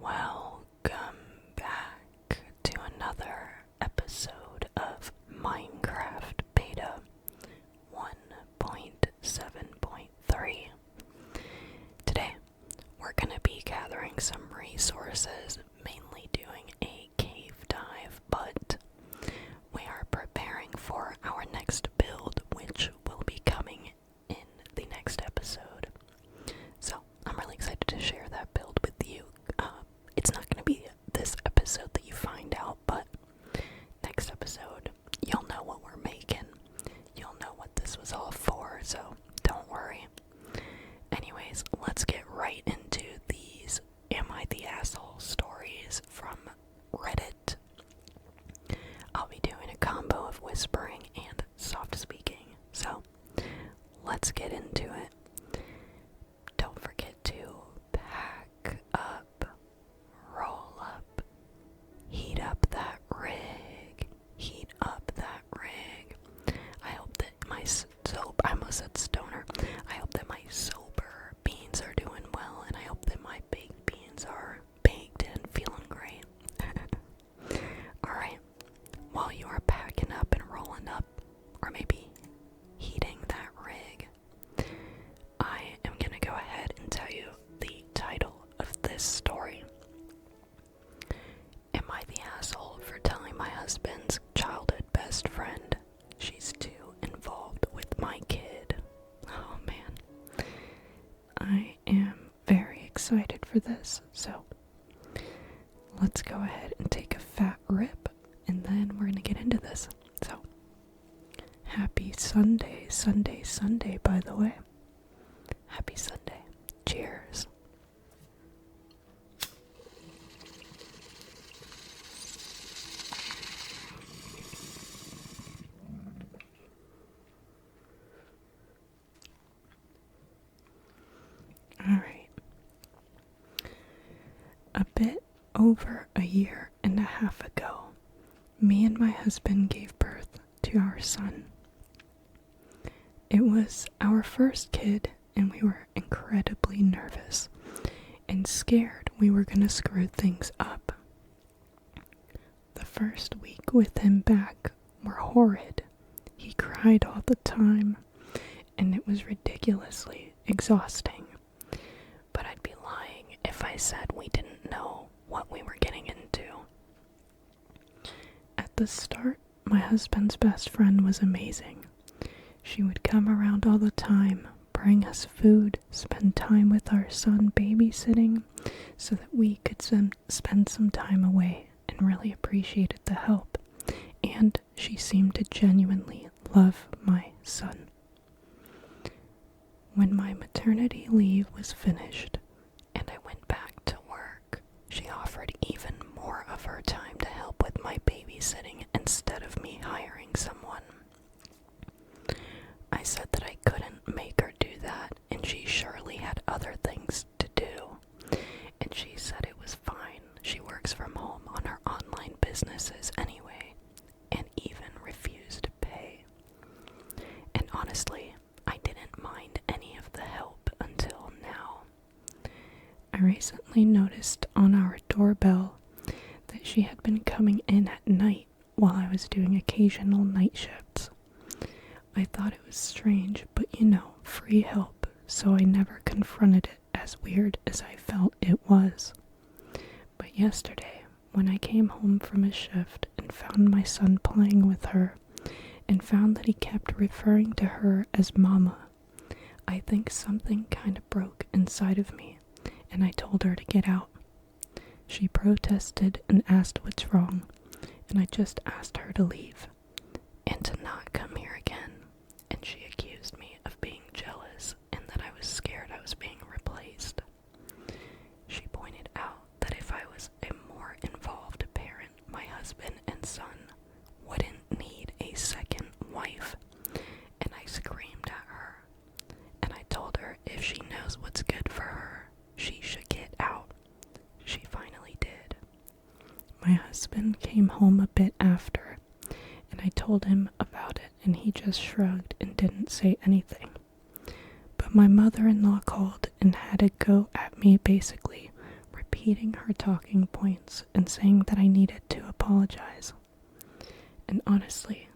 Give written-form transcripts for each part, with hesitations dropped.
Welcome back to another episode of Minecraft Beta 1.7.3. Today, we're going to be gathering some resources, mainly doing a cave dive, but we are preparing for our next build, which will be coming in the next episode. So, I'm really excited to share that build with you. It's not going to be this episode that you find out, but next episode, you'll know what we're making. You'll know what this was all for, so don't worry. Anyways, let's get right into these Am I the Asshole stories from Reddit. I'll be doing a combo of whispering and soft speaking, so let's get into it. Don't forget to pack up, roll up, heat up that rig, I hope that my I almost said stoner. I hope that my sober beans are doing well, and I hope that my baked beans are baked and feeling great. Alright, while you are packing up and rolling up, or maybe heating that rig, I am going to go ahead and tell you the title of this story. Am I the asshole for telling my husband's childhood best friend she's too involved with my kid? Oh man. I am very excited for this, so let's go ahead and take a fat rip, and then we're going to get into this. So, happy Sunday, by the way. Happy Sunday. Cheers. Alright. A bit over a year and a half ago, me and my husband gave birth to our son. It was our first kid, and we were incredibly nervous and scared we were going to screw things up. The first week with him back were horrid. He cried all the time, and it was ridiculously exhausting. But I'd be lying if I said we didn't know what we were getting into. At the start, my husband's best friend was amazing. She would come around all the time, bring us food, spend time with our son babysitting, so that we could spend some time away, and really appreciated the help. And she seemed to genuinely love my son. When my maternity leave was finished, and I went back to work, she offered even more of her time to help with my babysitting instead of me hiring someone. I said that I couldn't make her do that, and she surely had other things to do. And she said it was fine. She works from home on her online businesses anyway, and even refused to pay. And honestly, I didn't mind any of the help until now. I recently noticed on our doorbell that she had been coming in at night while I was doing occasional night shifts. I thought it was strange, but free help, so I never confronted it as weird as I felt it was. But yesterday, when I came home from a shift and found my son playing with her, and found that he kept referring to her as Mama, I think something kind of broke inside of me, and I told her to get out. She protested and asked what's wrong, and I just asked her to leave, and to not come here again. And she accused me of being jealous and that I was scared I was being replaced. She pointed out that if I was a more involved parent, my husband and son wouldn't need a second wife. And I screamed at her, and I told her if she knows what's good for her, she should get out. She finally did. My husband came home a bit after, and I told him about it, and he just shrugged and didn't say anything. But my mother-in-law called and had a go at me, basically repeating her talking points and saying that I needed to apologize. And honestly,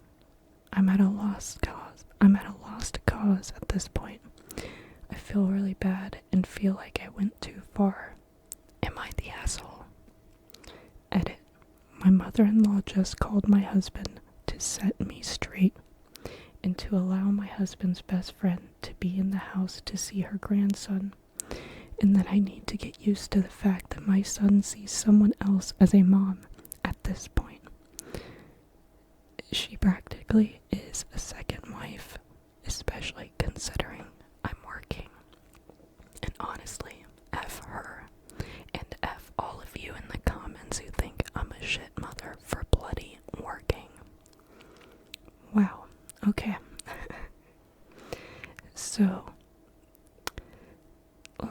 I'm at a lost cause. At this point. I feel really bad and feel like I went too far. Am I the asshole? Edit. My mother-in-law just called my husband to set me straight and to allow my husband's best friend to be in the house to see her grandson, and that I need to get used to the fact that my son sees someone else as a mom at this point. She practically is a second wife, especially considering I'm working. And honestly, F her, and F all of you in the comments who think I'm a shit mother for bloody working. Wow, okay. So,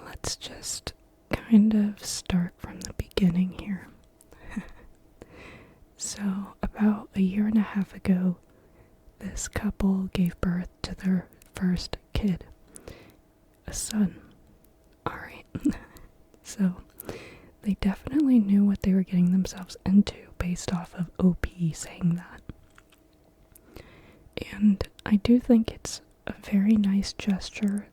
let's just kind of start from the beginning here. So, about a year and a half ago, this couple gave birth to their first kid, a son. Alright, so they definitely knew what they were getting themselves into based off of OP saying that. And I do think it's a very nice gesture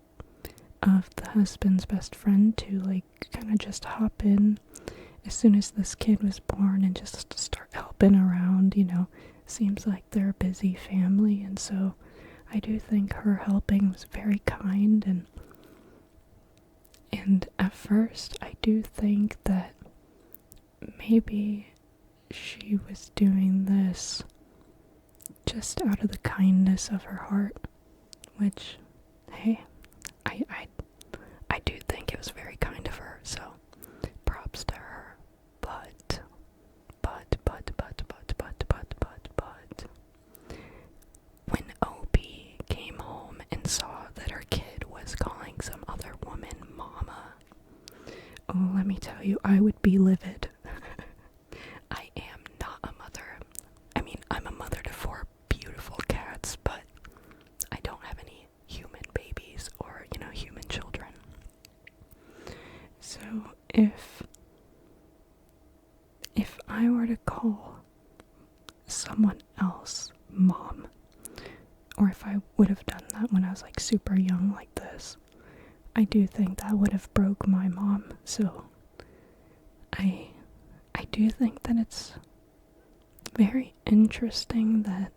of the husband's best friend to kind of just hop in as soon as this kid was born and just start helping around. Seems like they're a busy family, and so I do think her helping was very kind, and at first I do think that maybe she was doing this just out of the kindness of her heart, which, hey, I do think it was very kind of her, so props to her. But when OP came home and saw that her kid was calling some other woman mama, oh, let me tell you, I would be livid. I am not a mother. I mean, I'm a mother to 4 beautiful cats, but I don't have any human babies or, human children. So, if I were to call someone else mom, or if I would have done that when I was super young like this, I do think that would have broke my mom. So I do think that it's very interesting that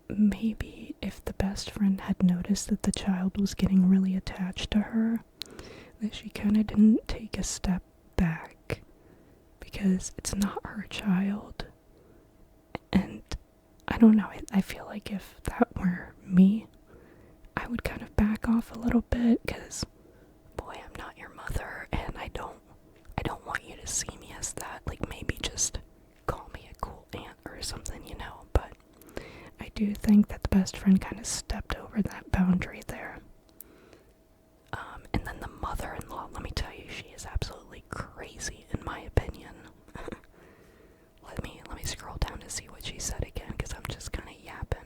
maybe if the best friend had noticed that the child was getting really attached to her, that she kind of didn't take a step back, because it's not her child. And I don't know, I feel like if that were me, I would kind of back off a little bit, because boy, I'm not your mother, and I don't want you to see me as that. Maybe just call me a cool aunt or something, but I do think that the best friend kind of stepped over that boundary there. And then the mother-in-law, let me tell you, she is absolutely crazy in my opinion. Let me scroll down to see what she said again, because I'm just kind of yapping.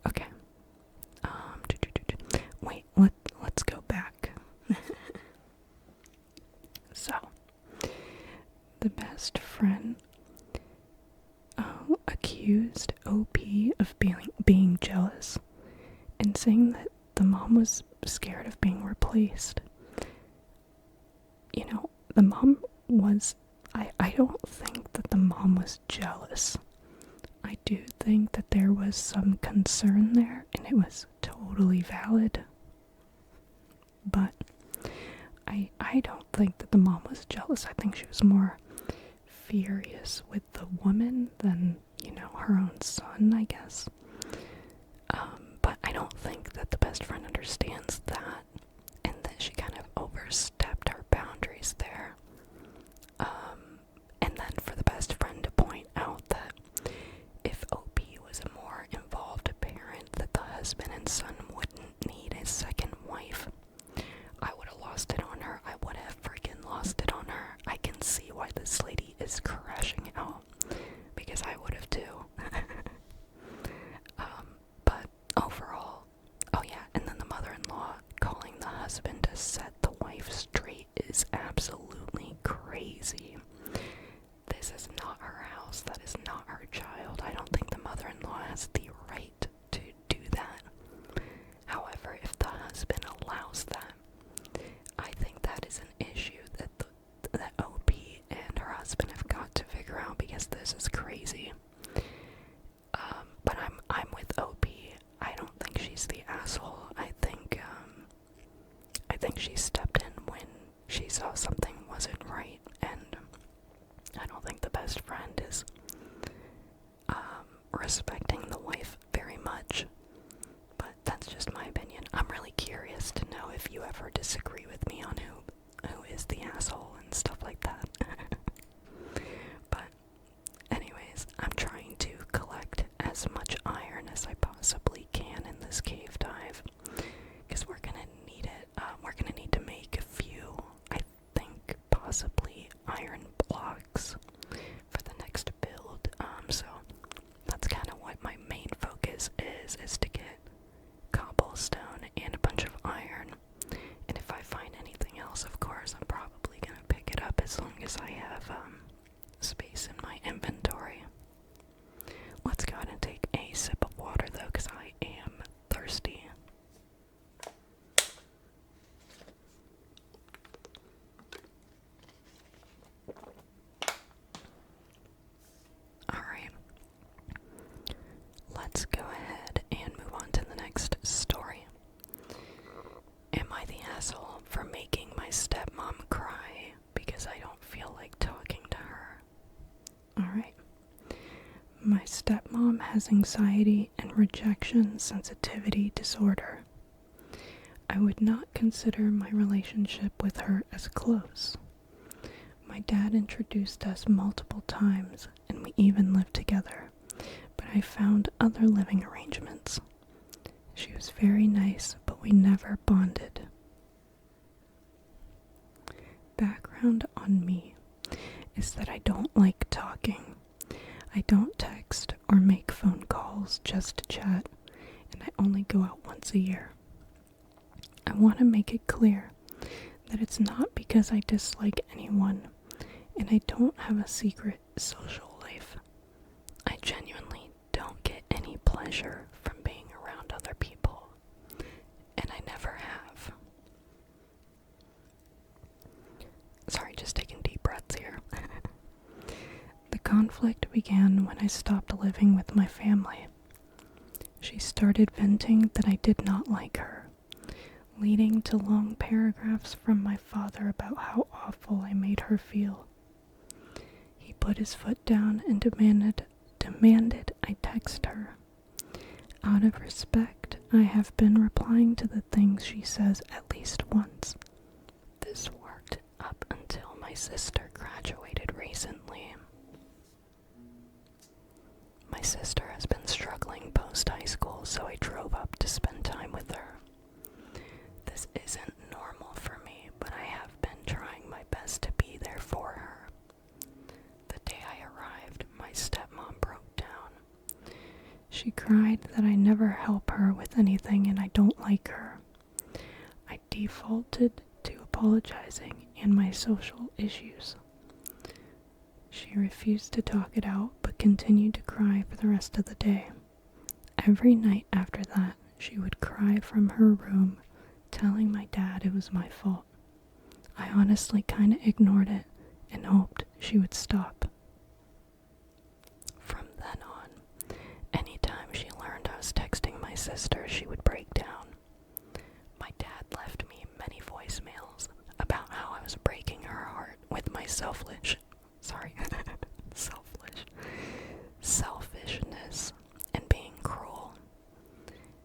Okay. Wait, let's go back. So, the best friend accused OP of being jealous and saying that the mom was scared of being replaced. The mom was, I don't think that the mom was jealous. I do think that there was some concern there, and it was totally valid. But I don't think that the mom was jealous. I think she was more furious with the woman than, her own son, I guess. But I don't think that the best friend understands that, and that she kind of overstepped her boundaries there. And then for the best friend to point out that if OP was a more involved parent, that the husband and son wouldn't need a second wife. I would have lost it on her. I would have freaking lost it on her. I can see why this lady is crashing out, because I would have too. But overall, oh yeah, and then the mother-in-law calling set the wife straight is absolutely crazy. This is not her house. That is not her child. I don't think the mother-in-law has the right to do that. However, if the husband allows that, I think that is an issue that OP and her husband have got to figure out, because this is crazy. But I'm with OP. I don't think she's the asshole. I think she stepped in when she saw something wasn't right, and I don't think the best friend is respecting the wife very much. But that's just my opinion. I'm really curious to know if you ever disagree with me on who is the asshole and stuff like that. But anyways, I'm trying to collect as much iron as I possibly can in this cave dive, because we're gonna need it. We're gonna need to make a few, I think, possibly iron blocks for the next build. So that's kind of what my main focus is to get cobblestone and a bunch of iron. And if I find anything else, of course, I'm probably gonna pick it up as long as I have space in my inventory. Let's go ahead and take a sip of water though, because I am thirsty. Alright. Let's go ahead and move on to the next story. Am I the asshole for making my stepmom cry because I don't feel like talking to her? Alright. My stepmom has anxiety and rejection sensitivity disorder. I would not consider my relationship with her as close. My dad introduced us multiple times, and we even lived together, but I found other living arrangements. She was very nice, but we never bonded. Background on me is that I don't like talking. I don't text or make phone calls just to chat, and I only go out once a year. I want to make it clear that it's not because I dislike anyone, and I don't have a secret social life. I genuinely don't get any pleasure from being around other people, and I never have. Sorry, just taking deep breaths here. The conflict began when I stopped living with my family. She started venting that I did not like her, leading to long paragraphs from my father about how awful I made her feel. He put his foot down and demanded I text her. Out of respect, I have been replying to the things she says at least once. This worked up until my sister graduated recently. My sister has been struggling post-high school, so I drove up to spend time with her. This isn't normal for me, but I have been trying my best to be there for her. The day I arrived, my stepmom broke down. She cried that I never help her with anything and I don't like her. I defaulted to apologizing and my social issues. She refused to talk it out, but continued to cry for the rest of the day. Every night after that, she would cry from her room, telling my dad it was my fault. I honestly kinda ignored it and hoped she would stop. From then on, anytime she learned I was texting my sister, she would break down. My dad left me many voicemails about how I was breaking her heart with my selfishness and being cruel.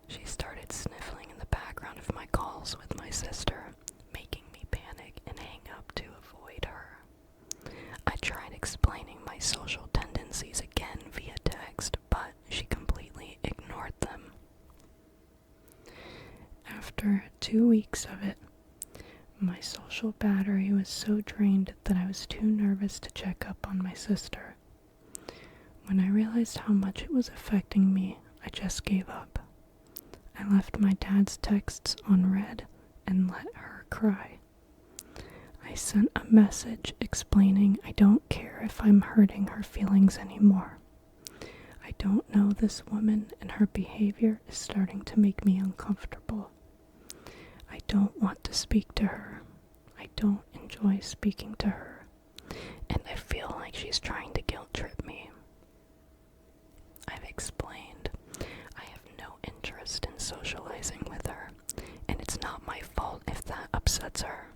She started sniffling in the background of my calls with my sister, making me panic and hang up to avoid her. I tried explaining my social tendencies again via text, but she completely ignored them. After 2 weeks of it, my social battery was so drained that I was too nervous to check up on my sister. When I realized how much it was affecting me, I just gave up. I left my dad's texts on read and let her cry. I sent a message explaining I don't care if I'm hurting her feelings anymore. I don't know this woman, and her behavior is starting to make me uncomfortable. I don't want to speak to her. I don't enjoy speaking to her. And I feel like she's trying to guilt trip me. I've explained I have no interest in socializing with her, and it's not my fault if that upsets her.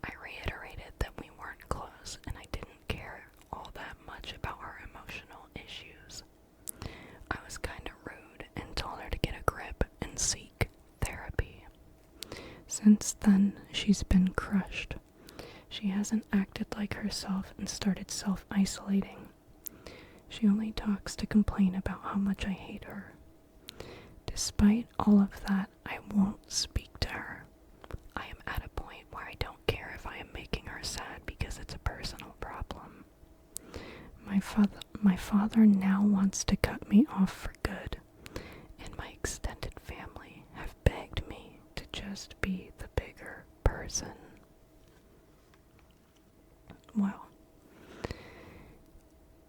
I reiterated that we weren't close and I didn't care all that much about her emotional issues. I was kinda rude and told her to get a grip and seek therapy. Since then, she's been crushed. She hasn't acted like herself and started self-isolating. She only talks to complain about how much I hate her. Despite all of that, I won't speak to her. I am at a point where I don't care if I am making her sad because it's a personal problem. My father now wants to cut me off for good, And my extended family have begged me to just be the bigger person. Well,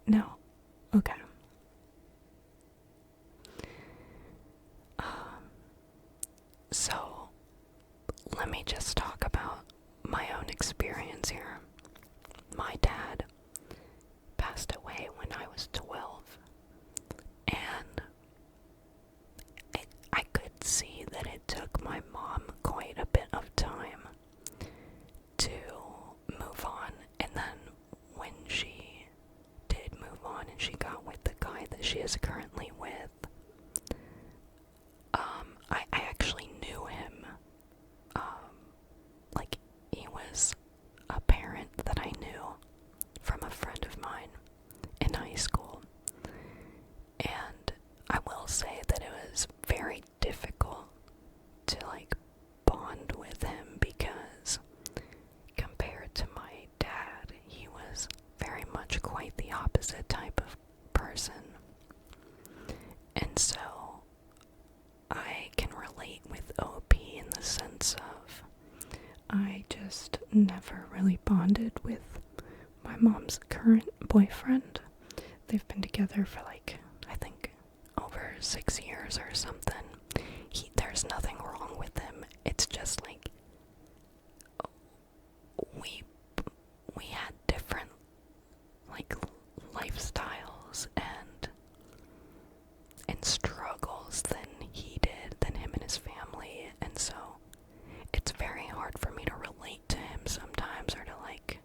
no, okay. So, let me just talk about my own experience here. My dad passed away when I was 12, and I could see that it took my mom quite a bit of time to move on, and then when she did move on and she got with the guy that she is currently with, I actually knew him. Like, he was a parent that I knew from a friend of mine in high school. And I will say that it was very difficult to, like, bond with him because compared to my dad, he was very much quite the opposite type of person. And so I can relate with OP in the sense of I just never really bonded with my mom's current boyfriend. They've been together for like, I think over 6 years or something. There's nothing wrong with him. It's just like we had different like lifestyles and struggles than him and his family, and so it's very hard for me to relate to him sometimes, or to like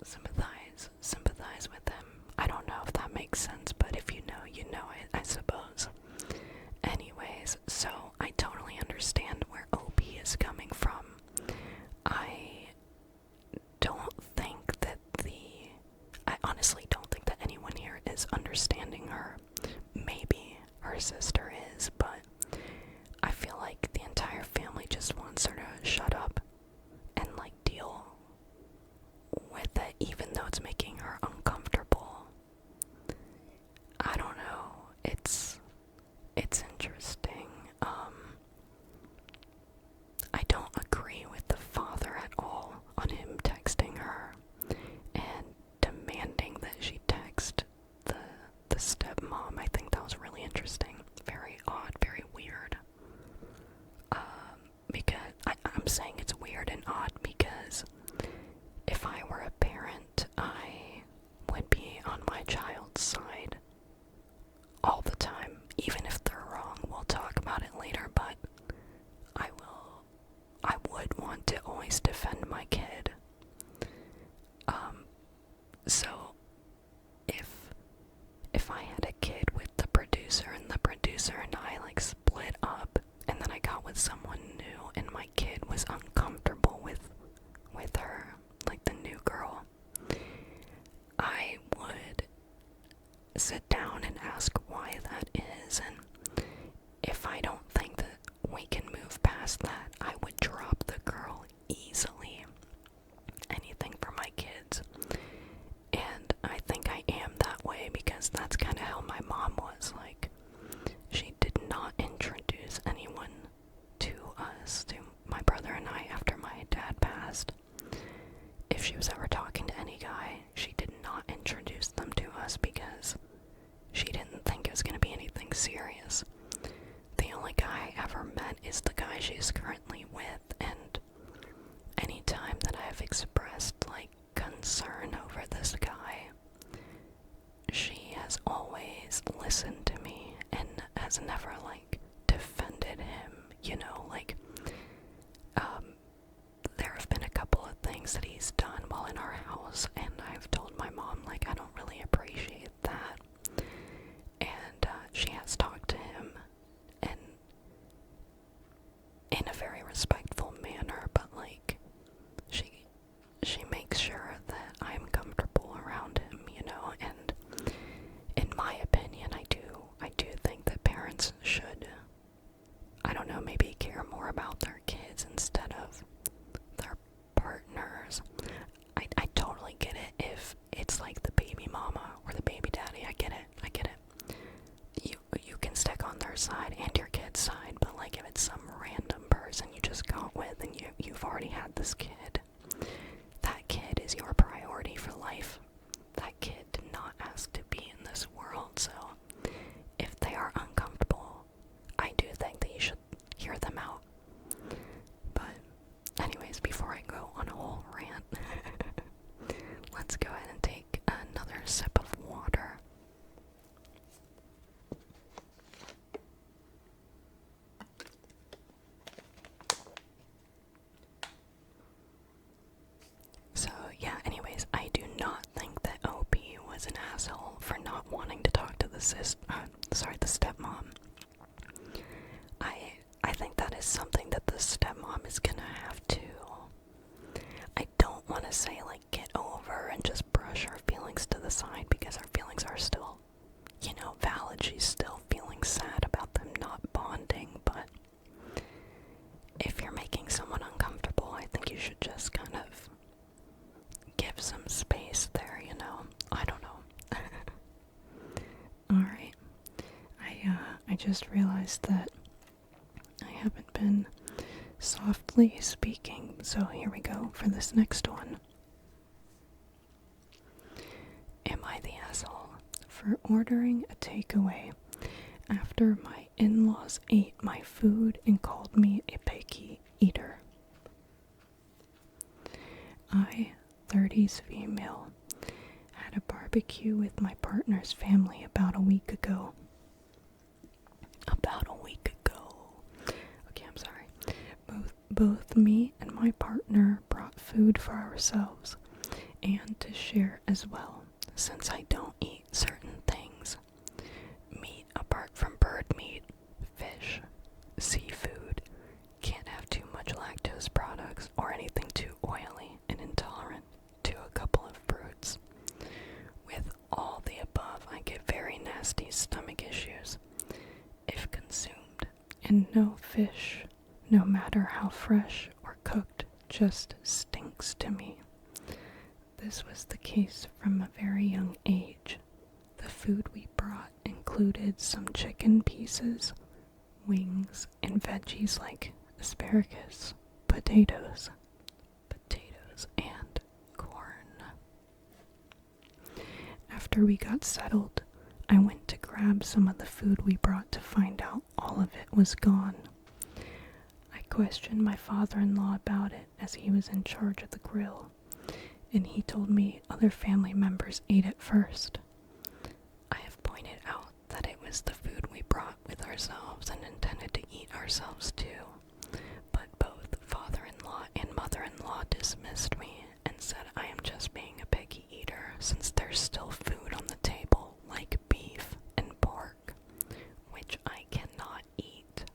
sympathize with him. I don't know if that makes sense, but if you know, you know, I suppose. Anyways, so I totally understand where OP is coming from. I honestly don't think that anyone here is understanding her. Maybe her sister is, but I feel like the entire family just wants her to shut up and like deal with it, even though it's making her uncomfortable. I don't know. It's interesting. I don't agree with the father at all on him texting her and demanding that she text the stepmom. I think that was really interesting. Very odd, very weird. Because I'm saying it's weird and odd because if I were a parent, I would be on my child's side all the time. Even if they're wrong, we'll talk about it later, but I would want to always defend my kid. So if I had a kid with the producer and the producer and I like split up, and then I got with someone new and my kid was uncomfortable with is currently with, and anytime that I've expressed, like, concern over this guy, she has always listened to me and has never, like, defended him, you know, like, there have been a couple of things that he's done while in our house, and I've told my mom, like, I don't really appreciate that, and she has talked to him, and in a very respectful manner, but, like, she makes sure that I'm comfortable around him, you know, and in my opinion, I do think that parents should, I don't know, maybe care more about their kids instead of their partners. I totally get it if it's like the baby mama or the baby daddy. I get it. You can stick on their side and your kid's side, but like if it's some random person you just got with and you've already had this kid, that kid is your priority for life. That kid did not ask to be in this world, so if they are uncomfortable, I do think that you should hear them out. But anyways, before I go on a whole rant, let's go ahead and take another sip of water. So yeah, anyways, I do not think that OP was an asshole for not wanting to talk to the stepmom. I think that is something that the stepmom is gonna have to, I don't want to say like get over and just brush her feelings to the side, because her feelings are still, you know, valid. She's still feeling sad about them not bonding, but if you're making someone uncomfortable, I think you should just kind of give some space there, you know? I don't know. Alright. I just realized that I haven't been softly speaking, so here we go for this next one. Am I the asshole for ordering a takeaway after my in-laws ate my food and called me a picky eater? I, 30s female, had a barbecue with my partner's family about a week ago. Okay, I'm sorry. Both me and my partner brought food for ourselves and to share as well, since I don't eat certain things. Meat apart from bird meat, fish, seafood, can't have too much lactose products or anything too oily, and intolerant to a couple of fruits. With all the above, I get very nasty stomach issues if consumed. And no fish, no matter how fresh or cooked, just stinks to me. This was the case from a very young age. The food we brought included some chicken pieces, wings, and veggies like asparagus, potatoes, and corn. After we got settled, I went to grab some of the food we brought to find out all of it was gone. I questioned my father-in-law about it as he was in charge of the grill, and he told me other family members ate it first. I have pointed out that it was the food we brought with ourselves and intended to eat ourselves too, but both father-in-law and mother-in-law dismissed me and said I am just being a picky eater since there's still food on the table like beef and pork, which I cannot eat.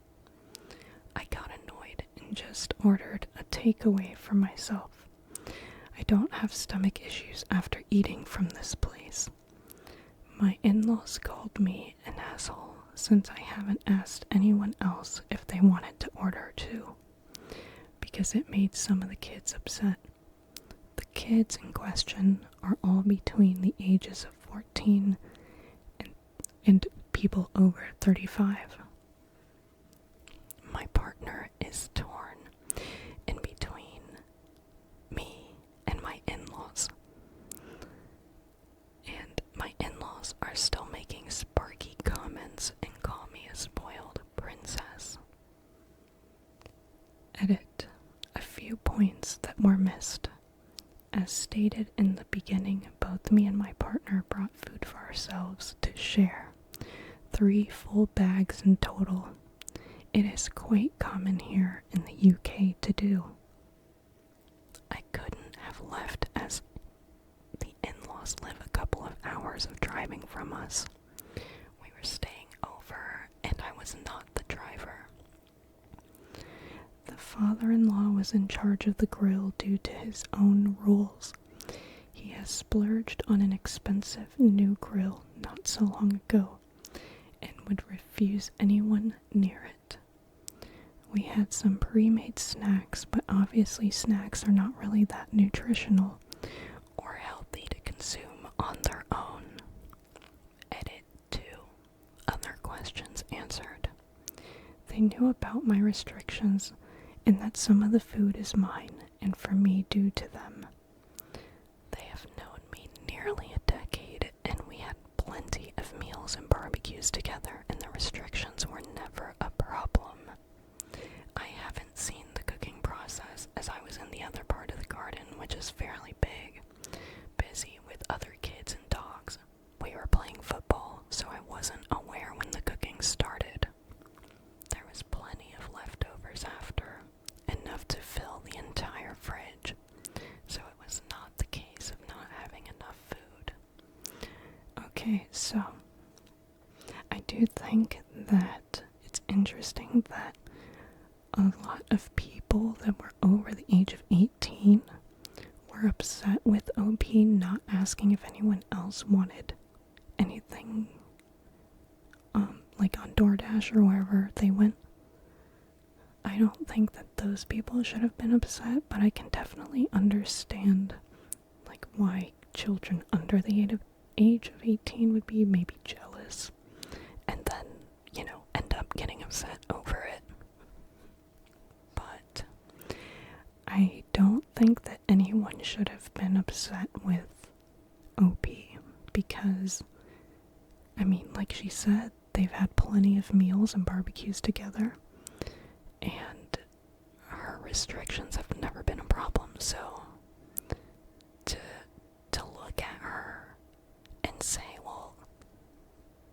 I got annoyed and just ordered a takeaway for myself. I don't have stomach issues after eating from this place. My in-laws called me an asshole since I haven't asked anyone else if they wanted to order too, because it made some of the kids upset. The kids in question are all between the ages of 14 and people over 35. My partner is torn in between me and my in-laws. And my in-laws are still making sparky comments and call me a spoiled princess. Edit. A few points that were missed. As stated in the beginning, both me and my partner brought food for ourselves to share. 3 full bags in total. It is quite common here in the UK to do. I couldn't have left as the in-laws live a couple of hours of driving from us. We were staying over and I was not the driver. The father-in-law was in charge of the grill due to his own rules. He has splurged on an expensive new grill not so long ago and would refuse anyone near it. We had some pre-made snacks, but obviously snacks are not really that nutritional or healthy to consume on their own. Edit 2. Other questions answered. They knew about my restrictions and that some of the food is mine and for me due to them. They have known me nearly a decade and we had plenty of meals and barbecues together and the restrictions were never a problem. I haven't seen the cooking process as I was in the other part of the garden, which is fairly big, busy with other kids and dogs. We were playing football, so I wasn't aware when the cooking started. There was plenty of leftovers after, enough to fill the entire fridge, so it was not the case of not having enough food. Okay, so I do think that it's interesting that a lot of people that were over the age of 18 were upset with OP not asking if anyone else wanted anything, like on DoorDash or wherever they went. I don't think that those people should have been upset, but I can definitely understand, like, why children under the age of 18 would be maybe jealous and then, end up getting upset over it. But I don't think that anyone should have been upset with OP because, like she said, they've had plenty of meals and barbecues together, and her restrictions have never been a problem, so to look at her and say, well,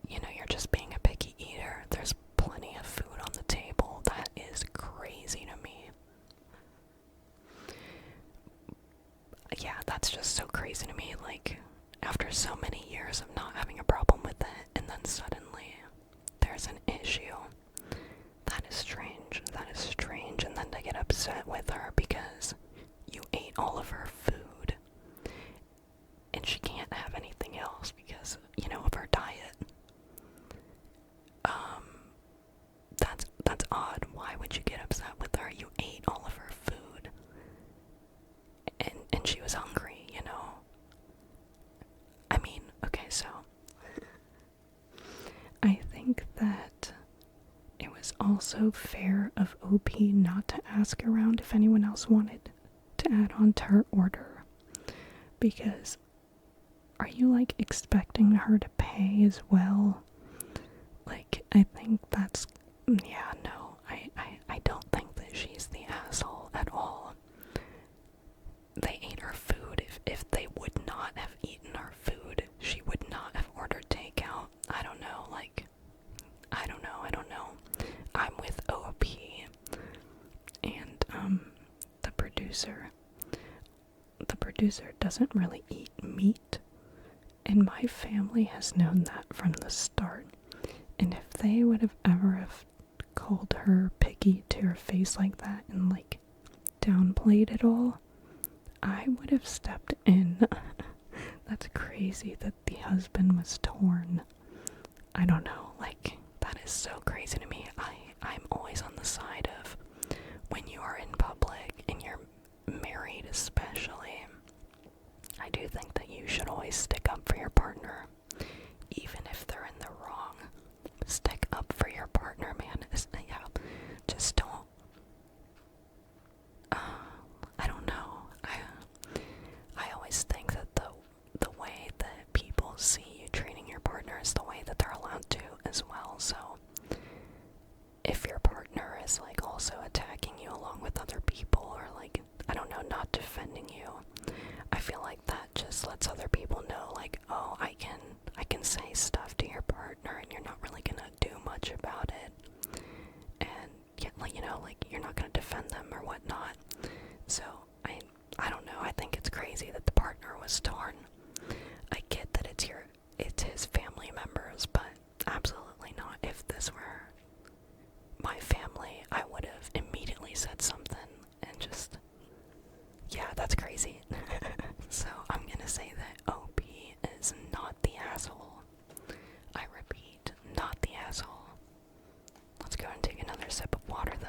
you're just being a picky eater, there's plenty of food on the table, that is crazy to me. Yeah, that's just so crazy to me, like, after so many years of not having a problem with it, and then suddenly there's an issue. That is strange, and then to get upset with her because you ate all of her food, and she can't have anything else because, of her diet. That's odd. Why would you get upset with her? You ate all of her food. And she was hungry, okay, so I think that it was also fair of OP not to ask around if anyone else wanted to add on to her order. Because are you, expecting her to pay as well? I think that's, yeah, no, I don't think that she's the asshole at all. They ate her food. If they would not have eaten her food, she would not have ordered takeout. I don't know. I'm with OP and the producer. The producer doesn't really eat meat, and my family has known that from the start. And if they would have ever called her picky to her face like that and downplayed it all, I would have stepped in. That's crazy that the husband was torn. I don't know, that is so crazy to me. I'm always on the side of when you are in public and you're married especially, I do think that you should always stick up for your partner, even if they're in the wrong. Stick up for your partner, man. Just don't. I don't know. I always think that the way that people see you treating your partner is the way that they're allowed to as well. So if your partner is also attacking you along with not defending you. I feel like that just lets other people know, like, oh, I can say stuff to your partner and you're not really gonna do much about it. And yeah, like, you know, like, you're not gonna defend them or whatnot. So I don't know, I think it's crazy that the partner was torn. I get that it's his family members, but absolutely not. If this were my family, I would have immediately said something and just, yeah, that's crazy. So I'm gonna say that OP is not the asshole. I repeat, not the asshole. Let's go and take another sip of water though.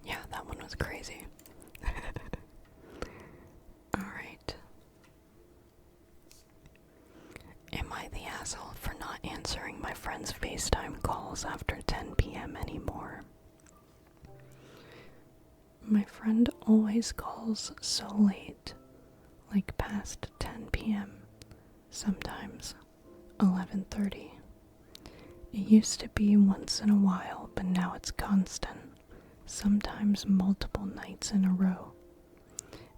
Yeah, that one was crazy. Alright. Am I the asshole for not answering my friend's FaceTime calls after 10 p.m. anymore? My friend always calls so late, like past 10 p.m., sometimes 11:30. It used to be once in a while, but now it's constant, sometimes multiple nights in a row.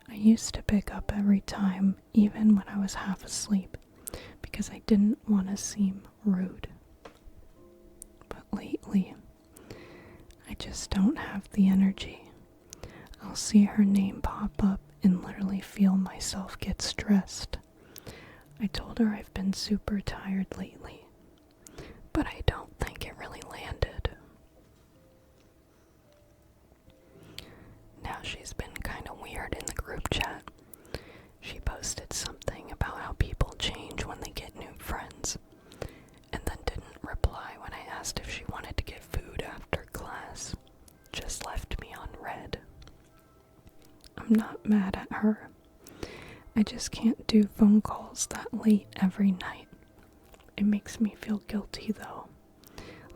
I used to pick up every time, even when I was half asleep, because I didn't want to seem rude. But lately, I just don't have the energy. I'll see her name pop up and literally feel myself get stressed. I told her I've been super tired lately, but I don't think it really landed. Now she's been kinda weird in the group chat. She posted something about how people change when they get new friends, and then didn't reply when I asked if she wanted to get food after class. Just left me on red. I'm not mad at her. I just can't do phone calls that late every night. It makes me feel guilty though,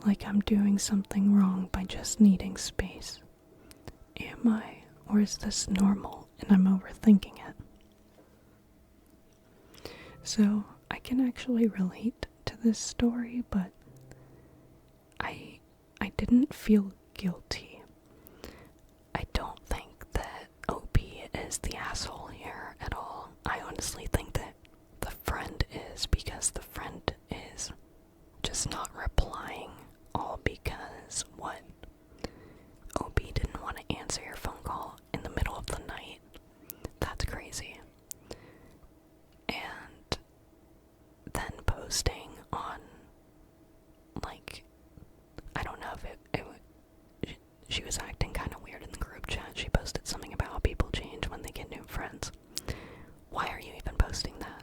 like I'm doing something wrong by just needing space. Am I, or is this normal and I'm overthinking it? So, I can actually relate to this story, but I didn't feel guilty. I don't think that OP is the asshole here at all. I honestly think that the friend is, because the friend is just not replying, all because what? OP didn't want to answer your phone call in the middle of the night. That's crazy. And then posting on, like, I don't know if she was acting kind of weird in the group chat. She posted something about how people change when they get new friends. Why are you even posting that?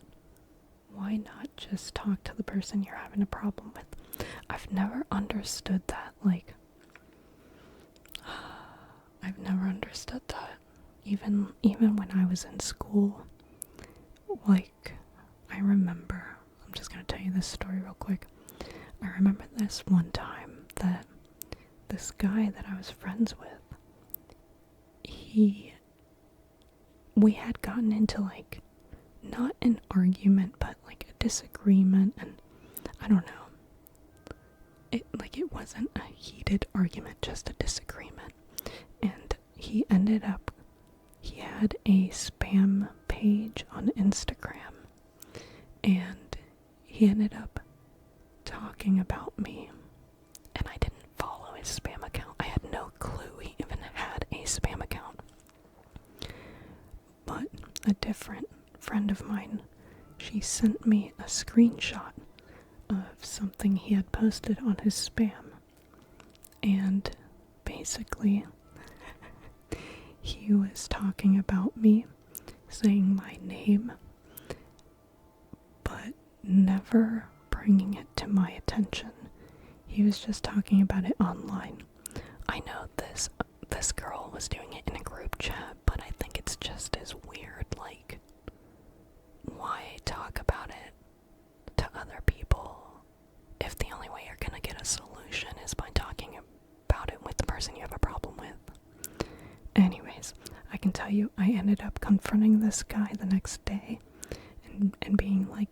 Why not just talk to the person you're having a problem with? I've never understood that. Like, I've never understood that. Even when I was in school, like, I remember, I'm just gonna tell you this story real quick. I remember this one time that this guy that I was friends with, we had gotten into, like, not an argument, but like a disagreement, and I don't know. It wasn't a heated argument, just a disagreement. And he had a spam page on Instagram, and he ended up talking about me, and I didn't follow his spam account. I had no clue he even had a spam account. But a different friend of mine, she sent me a screenshot of something he had posted on his spam, and basically he was talking about me, saying my name, but never bringing it to my attention. He was just talking about it online. I know this girl was doing it in a group chat, but I think it's just as weird. Like, why talk about it to other people if the only way you're gonna get a solution is by talking about it with the person you have a problem with? Anyways, I can tell you I ended up confronting this guy the next day and being like,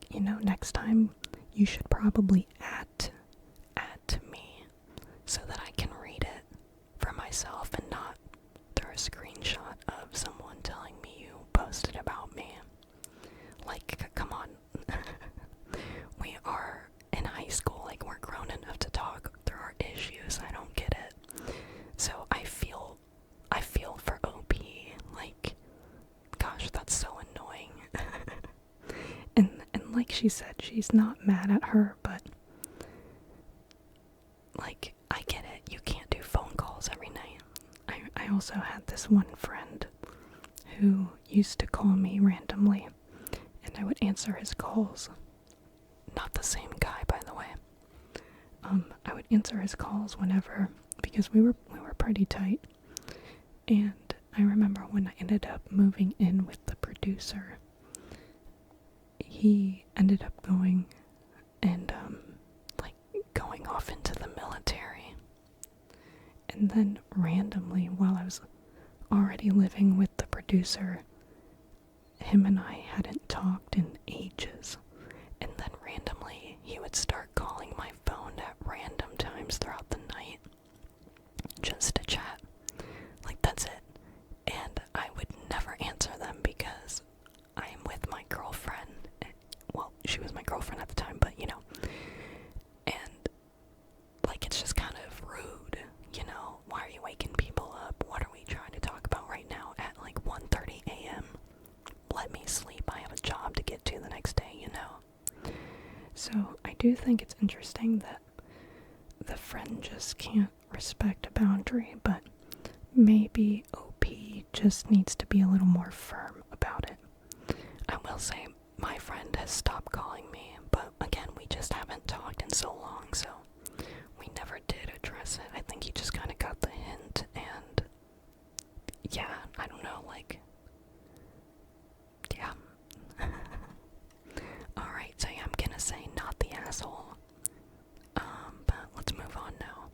next time you should probably at me so that I can read it for myself and not throw a screenshot of someone telling me you posted about me. Like, come on. We are in high school, like, we're grown enough to talk through our issues. I don't get it. So I feel for OP, like, gosh, that's so annoying. and like she said, she's not mad at her, but like, I get it, you can't do phone calls every night. I also had this one friend who used to call me randomly, and I would answer his calls. Not the same guy, by the way. I would answer his calls whenever, because we were pretty tight. And I remember when I ended up moving in with the producer, he ended up going and going off into the military. And then randomly, while I was already living with the producer, him and I hadn't talked in ages. And then randomly, he would start calling my phone at random times throughout the night just to chat. Like, that's it. And I would never answer them because I am with my girlfriend. Well, she was my girlfriend at the time, but you know. And, like, it's just kind of rude, you know? Why are you waking people up? What are we trying to talk about right now at like 1:30 a.m.? Let me sleep. I have a job to get to the next day, you know? So I do think it's interesting that the friend just can't respect a boundary, but maybe OP just needs to be a little more firm about it. I will say my friend has stopped calling me, but again, we just haven't talked in so long, so we never did address it. I think he just kind of got the hint, and yeah, I don't know, like, yeah. Alright, so yeah, I'm gonna say not the asshole. But let's move on now.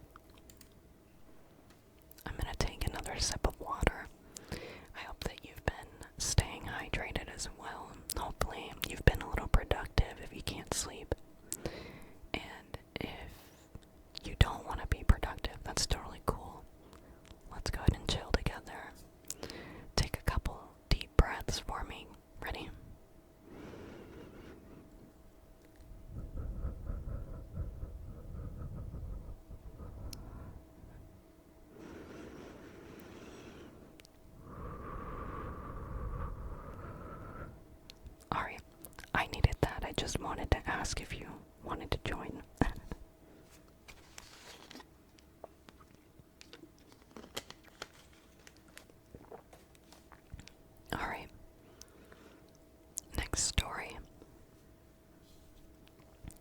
I'm gonna take another sip of water. I hope that you've been staying hydrated as well. Hopefully you've been a little productive if you can't sleep. And if you don't want to be productive, that's totally cool. Let's go ahead and chill together. Take a couple deep breaths for me. Ready? Alright, I needed that. I just wanted to ask if you wanted to join. Alright, next story.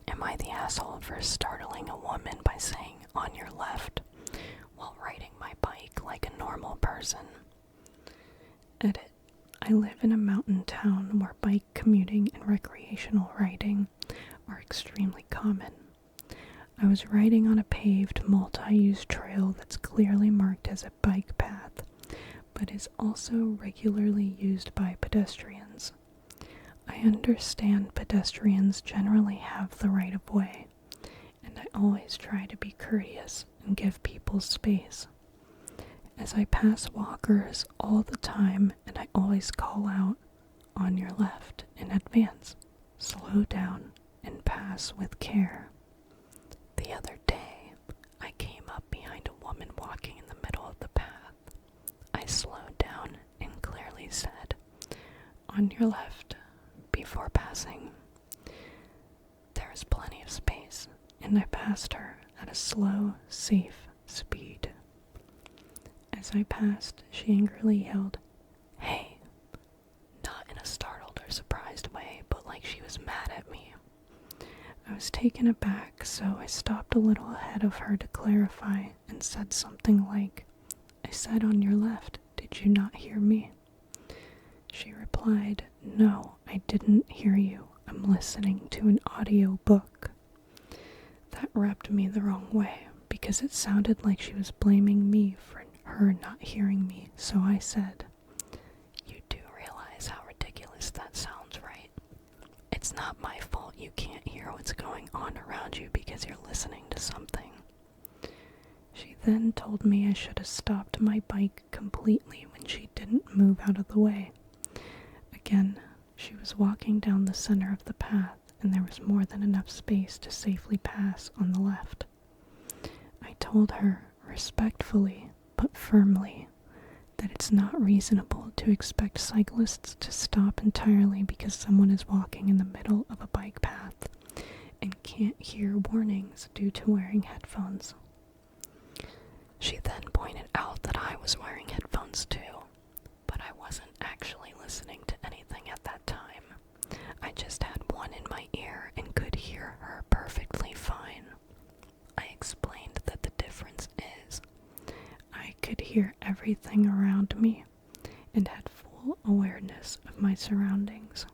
Am I the asshole for startling a woman by saying "on your left" while riding my bike like a normal person? Edit. I live in a mountain town where bike commuting and recreational riding are extremely common. I was riding on a paved, multi-use trail that's clearly marked as a bike path, but is also regularly used by pedestrians. I understand pedestrians generally have the right of way, and I always try to be courteous and give people space. As I pass walkers all the time, and I always call out, "on your left," in advance. Slow down and pass with care. The other day, I came up behind a woman walking in the middle of the path. I slowed down and clearly said, "on your left," before passing. There is plenty of space, and I passed her at a slow, safe speed. As I passed, she angrily yelled, "Hey," not in a startled or surprised way, but like she was mad at me. I was taken aback, so I stopped a little ahead of her to clarify and said something like, "I said on your left, did you not hear me?" She replied, "No, I didn't hear you. I'm listening to an audio book." That rubbed me the wrong way, because it sounded like she was blaming me for her not hearing me, so I said, "You do realize how ridiculous that sounds, right? It's not my fault you can't hear what's going on around you because you're listening to something. She then told me I should have stopped my bike completely when she didn't move out of the way. Again, she was walking down the center of the path, and there was more than enough space to safely pass on the left. I told her, respectfully but firmly, that it's not reasonable to expect cyclists to stop entirely because someone is walking in the middle of a bike path and can't hear warnings due to wearing headphones. She then pointed out that I was wearing headphones too, but I wasn't actually listening to anything at that time. I just had one in my ear and could hear her perfectly fine. I explained that the difference is I could hear everything around me and had full awareness of my surroundings.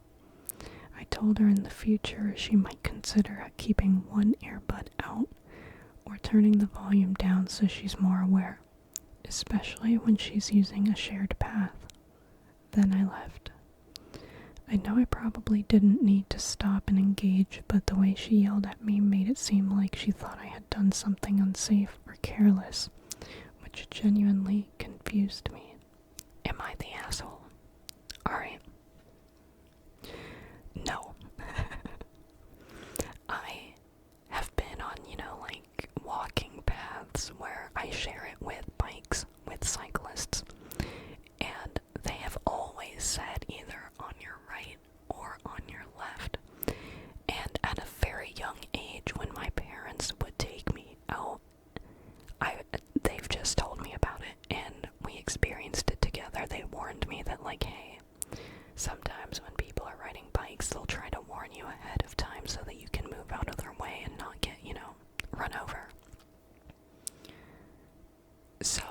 I told her in the future she might consider keeping one earbud out or turning the volume down so she's more aware, especially when she's using a shared path. Then I left. I know I probably didn't need to stop and engage, but the way she yelled at me made it seem like she thought I had done something unsafe or careless, which genuinely confused me. Am I the asshole? Alright. No. I have been on, like walking paths where I share it with bikes, with cyclists, and they have always said either on your right or on your left. And at a very young age, when my parents would take me out, they've just told me about it, and we experienced it together. They warned me that, like, hey, sometimes when people are riding bikes, they'll try to warn you ahead of time so that you can move out of their way and not get, run over. So,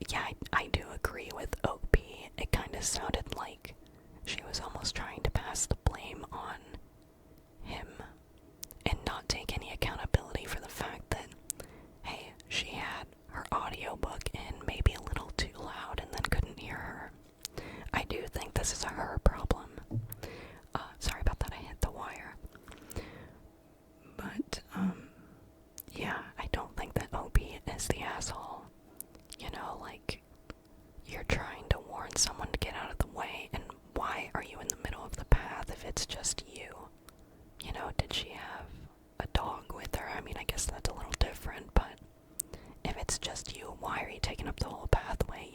yeah, I do agree with OP. It kind of sounded like she was almost trying to pass the blame on him and not take any accountability for the fact that, hey, she had her audiobook in maybe a little too loud and then couldn't hear her. I do think this is a her problem. Sorry about that, I hit the wire. But, yeah, I don't think that OP is the asshole. Like, you're trying to warn someone to get out of the way, and why are you in the middle of the path if it's just you? Did she have a dog with her? I mean, I guess that's a little different, but if it's just you, why are you taking up the whole pathway,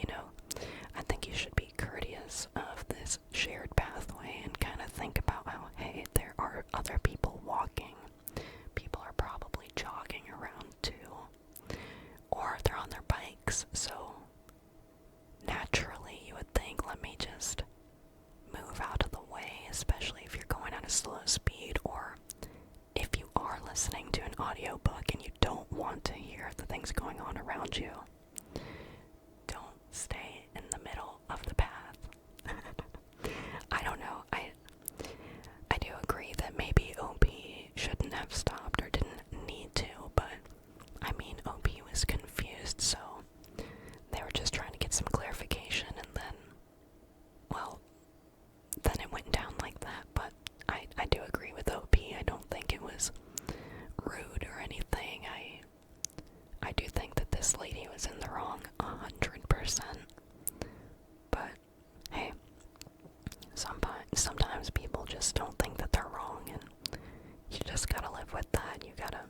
I think you should be courteous of this shared pathway and kind of think about how, hey, there are other people walking. People are probably jogging around too. Or they're on their bikes, so naturally you would think, let me just move out of the way, especially if you're going at a slow speed, or if you are listening to an audiobook and you don't want to hear the things going on around you. Don't stay in the middle of the path. I don't know. I do agree that maybe OP shouldn't have stopped or didn't need to, but I mean, OP was confused, so they were just trying to get some clarification, and then, well, then it went down like that. But I do agree with OP. I don't think it was rude or anything. I do think that this lady was in the wrong 100%. But hey, sometimes people just don't think that they're wrong, and you just gotta live with that. You gotta,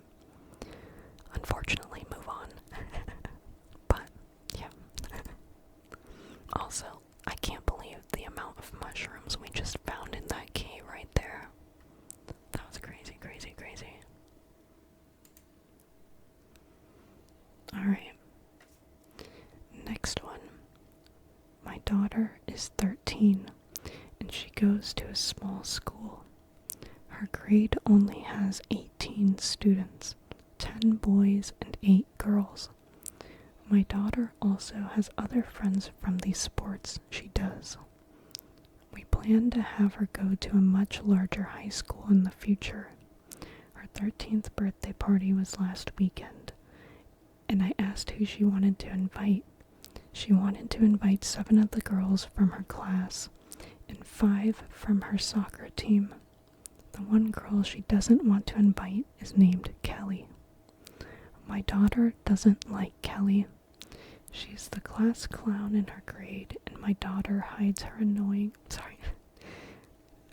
unfortunately, move on. But yeah. Also, I can't believe the amount of mushrooms we just found in that cave right there. That was crazy, crazy, crazy. Alright. Next one. My daughter is 13, and she goes to a small school. Her grade only has 18 students, 10 boys and 8 girls. My daughter also has other friends from these sports she does. We plan to have her go to a much larger high school in the future. Her 13th birthday party was last weekend, and I asked who she wanted to invite. She wanted to invite 7 of the girls from her class and 5 from her soccer team. The one girl she doesn't want to invite is named Kelly. My daughter doesn't like Kelly. She's the class clown in her grade, and my daughter hides her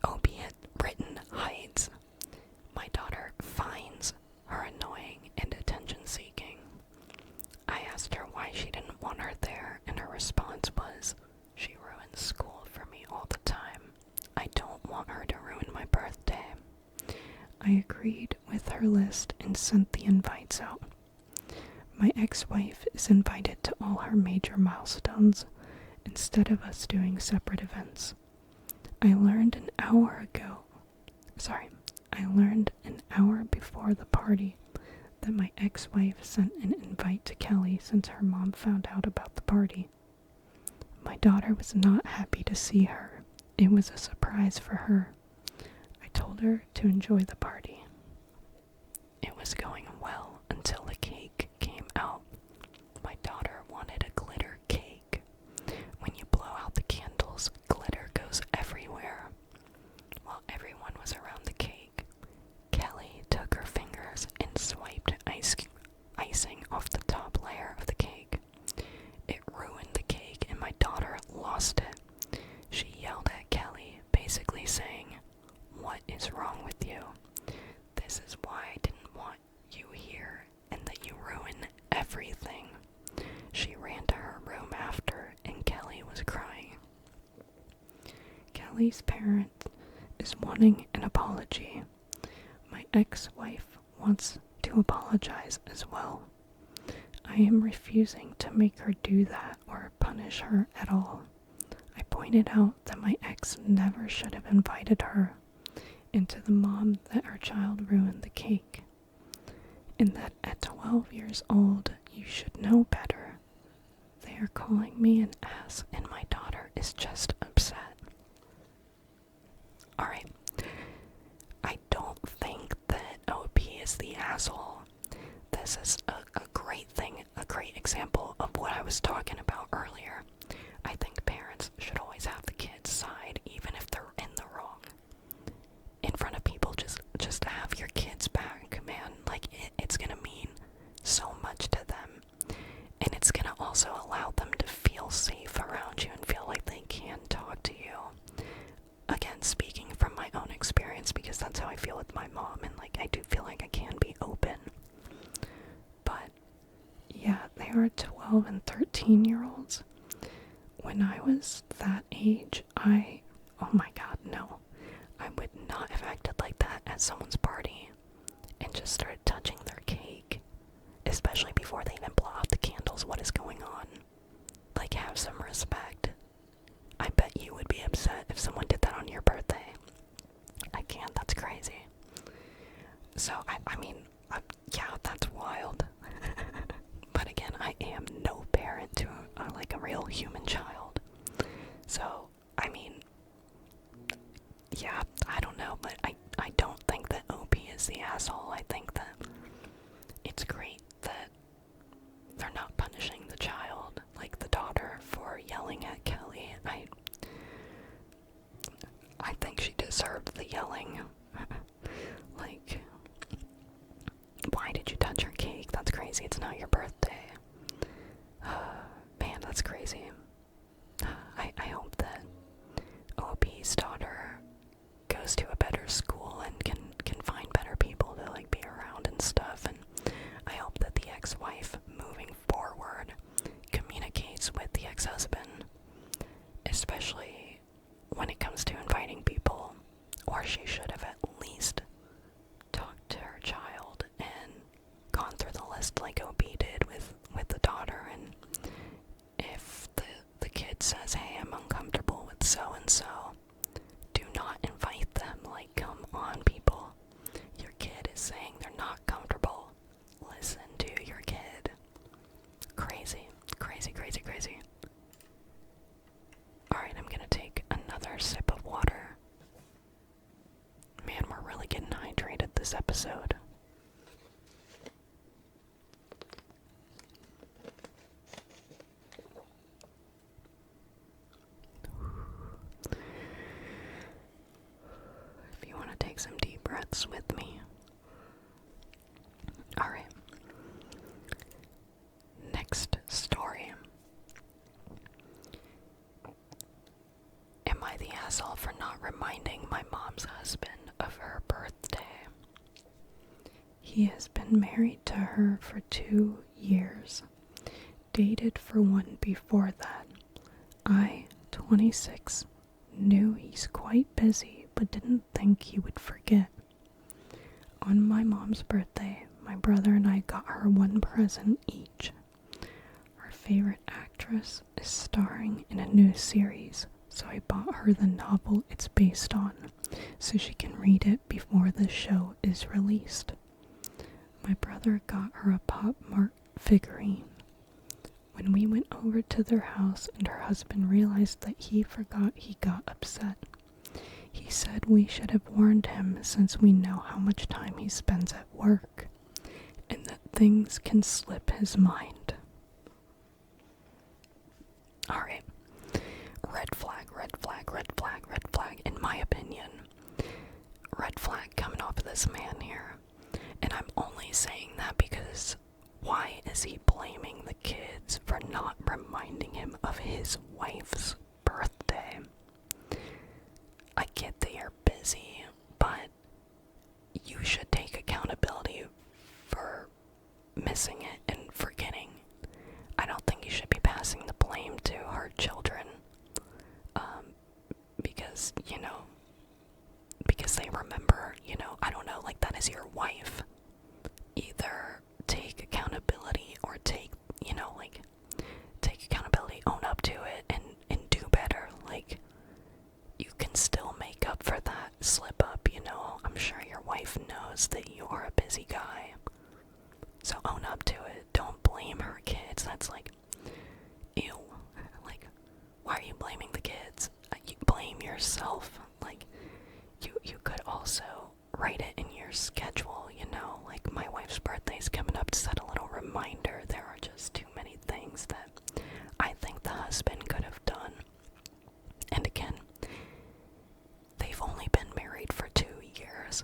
opiate written hides. My daughter finds her annoying and attention-seeking. I asked her why she didn't want her there, and her response was, "She ruins school for me all the time. I don't want her to ruin my birthday." I agreed with her list and sent the invites out. My ex-wife is invited to all her major milestones, instead of us doing separate events. I learned an hour before the party that my ex-wife sent an invite to Kelly since her mom found out about the party. My daughter was not happy to see her. It was a surprise for her. I told her to enjoy the party. It was going well until the cake came out. My daughter wanted a glitter cake. When you blow out the candles, glitter goes everywhere. While everyone was around the cake, Kelly took her fingers and swiped icing off the top layer of the cake. It ruined the cake and my daughter lost it. She yelled at Kelly, basically saying, "What is wrong with you? This is why I didn't want you here and that you ruin everything." She ran to her room after and Kelly was crying. Kelly's parent is wanting an apology. My ex-wife wants to apologize as well. I am refusing to make her do that or punish her at all. I pointed out that my ex never should have invited her, and to the mom that her child ruined the cake, and that at 12 years old you should know better. They are calling me an ass and my daughter is just upset. Alright, I don't think that OP is the asshole. This is a great thing, a great example of what I was talking about earlier. I think parents should always have the kid's side, even if they're in the wrong. In front of people, just to have your kids back, man. Like, it's gonna mean so much to them. And it's gonna also allow them to feel safe around you and feel like they can talk to you. Again, speaking from my own experience, because that's how I feel with my mom, and like, I do feel like I can be open. But, yeah, they are 12 and 13-year-olds. When I was that age, oh my god, no. I would not have acted like that at someone's party and just started touching their cake, especially before they even blow out the candles. What is going on? Like, have some respect. I bet you would be upset if someone did that on your birthday. I can't, that's crazy. So, I mean, yeah, that's wild. But again, I am no parent to like a real human child. So, I mean, yeah, I don't know, but I don't think that OP is the asshole. I think that it's great that they're not punishing the child, like the daughter, for yelling at Kelly. I think she deserved the yelling. Like, why did you touch her cake? That's crazy. It's not your birthday. Man, that's crazy. I hope that OP's daughter goes to a better school and can find better people to like be around and stuff, and I hope that the ex-wife moving forward communicates with the ex-husband, especially when it comes to inviting people, or she should have at least talked to her child and gone through the list like OP did with the daughter. And if the kid says, "Hey, I'm uncomfortable with so and so," do not invite them. Like, come on, people. Your kid is saying they're not comfortable. Listen to your kid. Crazy, crazy, crazy, crazy. Alright, I'm gonna take another sip of water. Man, we're really getting hydrated this episode. If you want to take some deep truths with me. Alright. Next story. Am I the asshole for not reminding my mom's husband of her birthday? He has been married to her for 2 years. Dated for one before that. I, 26, knew he's quite busy but didn't think he would forget. On my mom's birthday, my brother and I got her one present each. Our favorite actress is starring in a new series, so I bought her the novel it's based on, so she can read it before the show is released. My brother got her a Pop Mart figurine. When we went over to their house and her husband realized that he forgot, he got upset. He said we should have warned him since we know how much time he spends at work, and that things can slip his mind. Alright. Red flag, red flag, red flag, red flag, in my opinion. Red flag coming off of this man here. And I'm only saying that because why is he blaming the kids for not reminding him of his wife's birthday? I get they are busy, but you should take accountability for missing it and forgetting. I don't think you should be passing the blame to her children, because, because they remember, I don't know, like, that is your wife. Either take accountability or take accountability, own up to it, and do better. Like, you can still make up for that slip up, I'm sure your wife knows that you are a busy guy. So own up to it. Don't blame her kids. That's like, ew. Like, why are you blaming the kids? You blame yourself. Like, you could also write it in your schedule, like, my wife's birthday's coming up, to set a little reminder. There are just too many things that I think the husband could have done. And again, they've only been married for 2 years.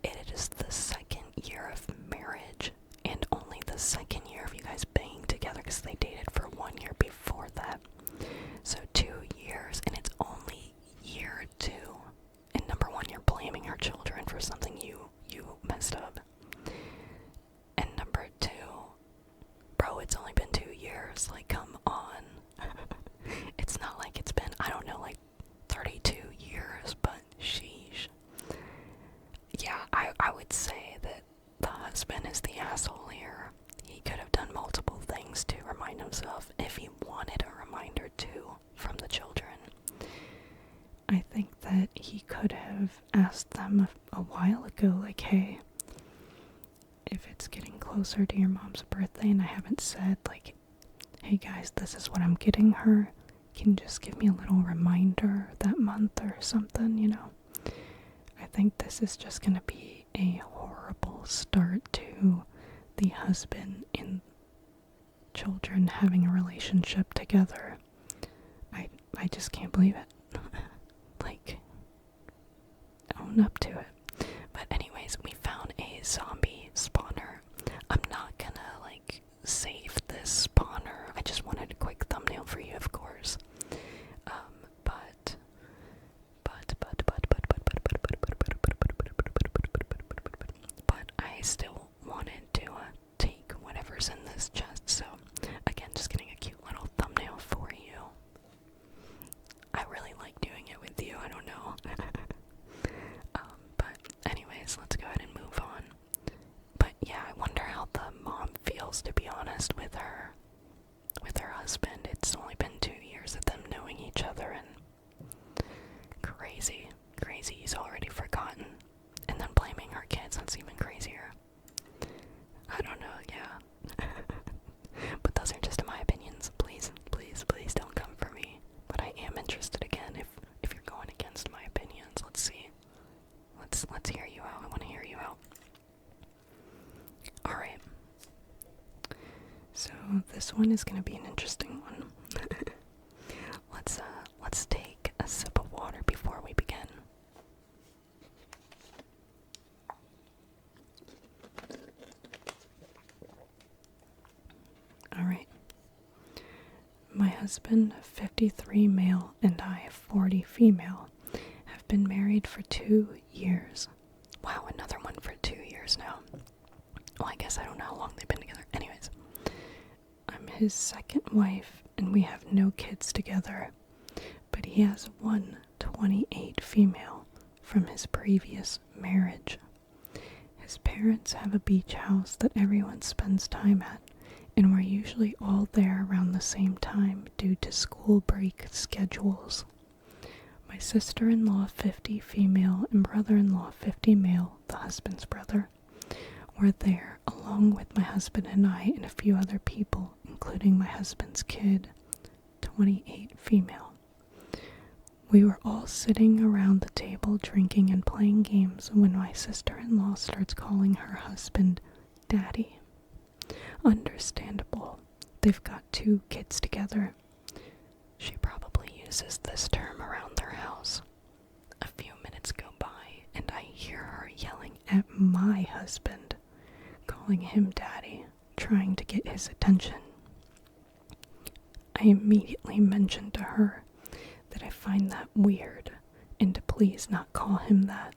It is the second year of marriage, and only the second year of you guys being together, because they dated for 1 year before that. So 2 years, and it's only year 2. And number one, you're blaming her children for something you messed up. And number 2, bro, it's only been 2 years. Like, come on. It's not like it's been, I don't know, like 32 years, but sheesh. Yeah, I would say that the husband is the asshole here. He could have done multiple things to remind himself if he wanted a reminder too from the children. I think that he could have asked them a while ago, like, hey, if it's getting closer to your mom's birthday and I haven't said, like, hey guys, this is what I'm getting her, can you just give me a little reminder that month or something, I think this is just gonna be a horrible start to the husband and children having a relationship together. I just can't believe it. Like, own up to it. But anyways, we found a zombie spawner. I'm not gonna, like, save this spawner. I just wanted a quick thumbnail for you, of course. But I still wanted to take whatever's in this chest. So again, just getting a cute little thumbnail for you. I really like doing it with you. I don't know. But anyways, let's go ahead and move on. But yeah, I wonder how the mom feels, to be honest, with her husband. It's only been 2 years of them knowing each other, and crazy he's already forgotten. And then blaming her kids, that's even crazier. I don't know, yeah. But those are just my opinions. Please don't come for me. But I am interested again if you're going against my opinions. Let's see. Let's hear you out. I want to hear you out. Alright. So this one is gonna be an interesting one. Let's take a sip of water before we begin. husband, 53 male, and I, 40 female, have been married for 2 years. Wow, another one for 2 years now. Well, I guess I don't know how long they've been together. Anyways. I'm his second wife, and we have no kids together, but he has one 28 female from his previous marriage. His parents have a beach house that everyone spends time at, and we're usually all there around the same time due to school break schedules. My sister-in-law, 50 female, and brother-in-law, 50 male, the husband's brother, were there along with my husband and I and a few other people, including my husband's kid, 28 female. We were all sitting around the table drinking and playing games when my sister-in-law starts calling her husband Daddy. Understandable. They've got 2 kids together. She probably uses this term around their house. A few minutes go by, and I hear her yelling At my husband, calling him Daddy, trying to get his attention. I immediately mentioned to her that I find that weird, and to please not call him that.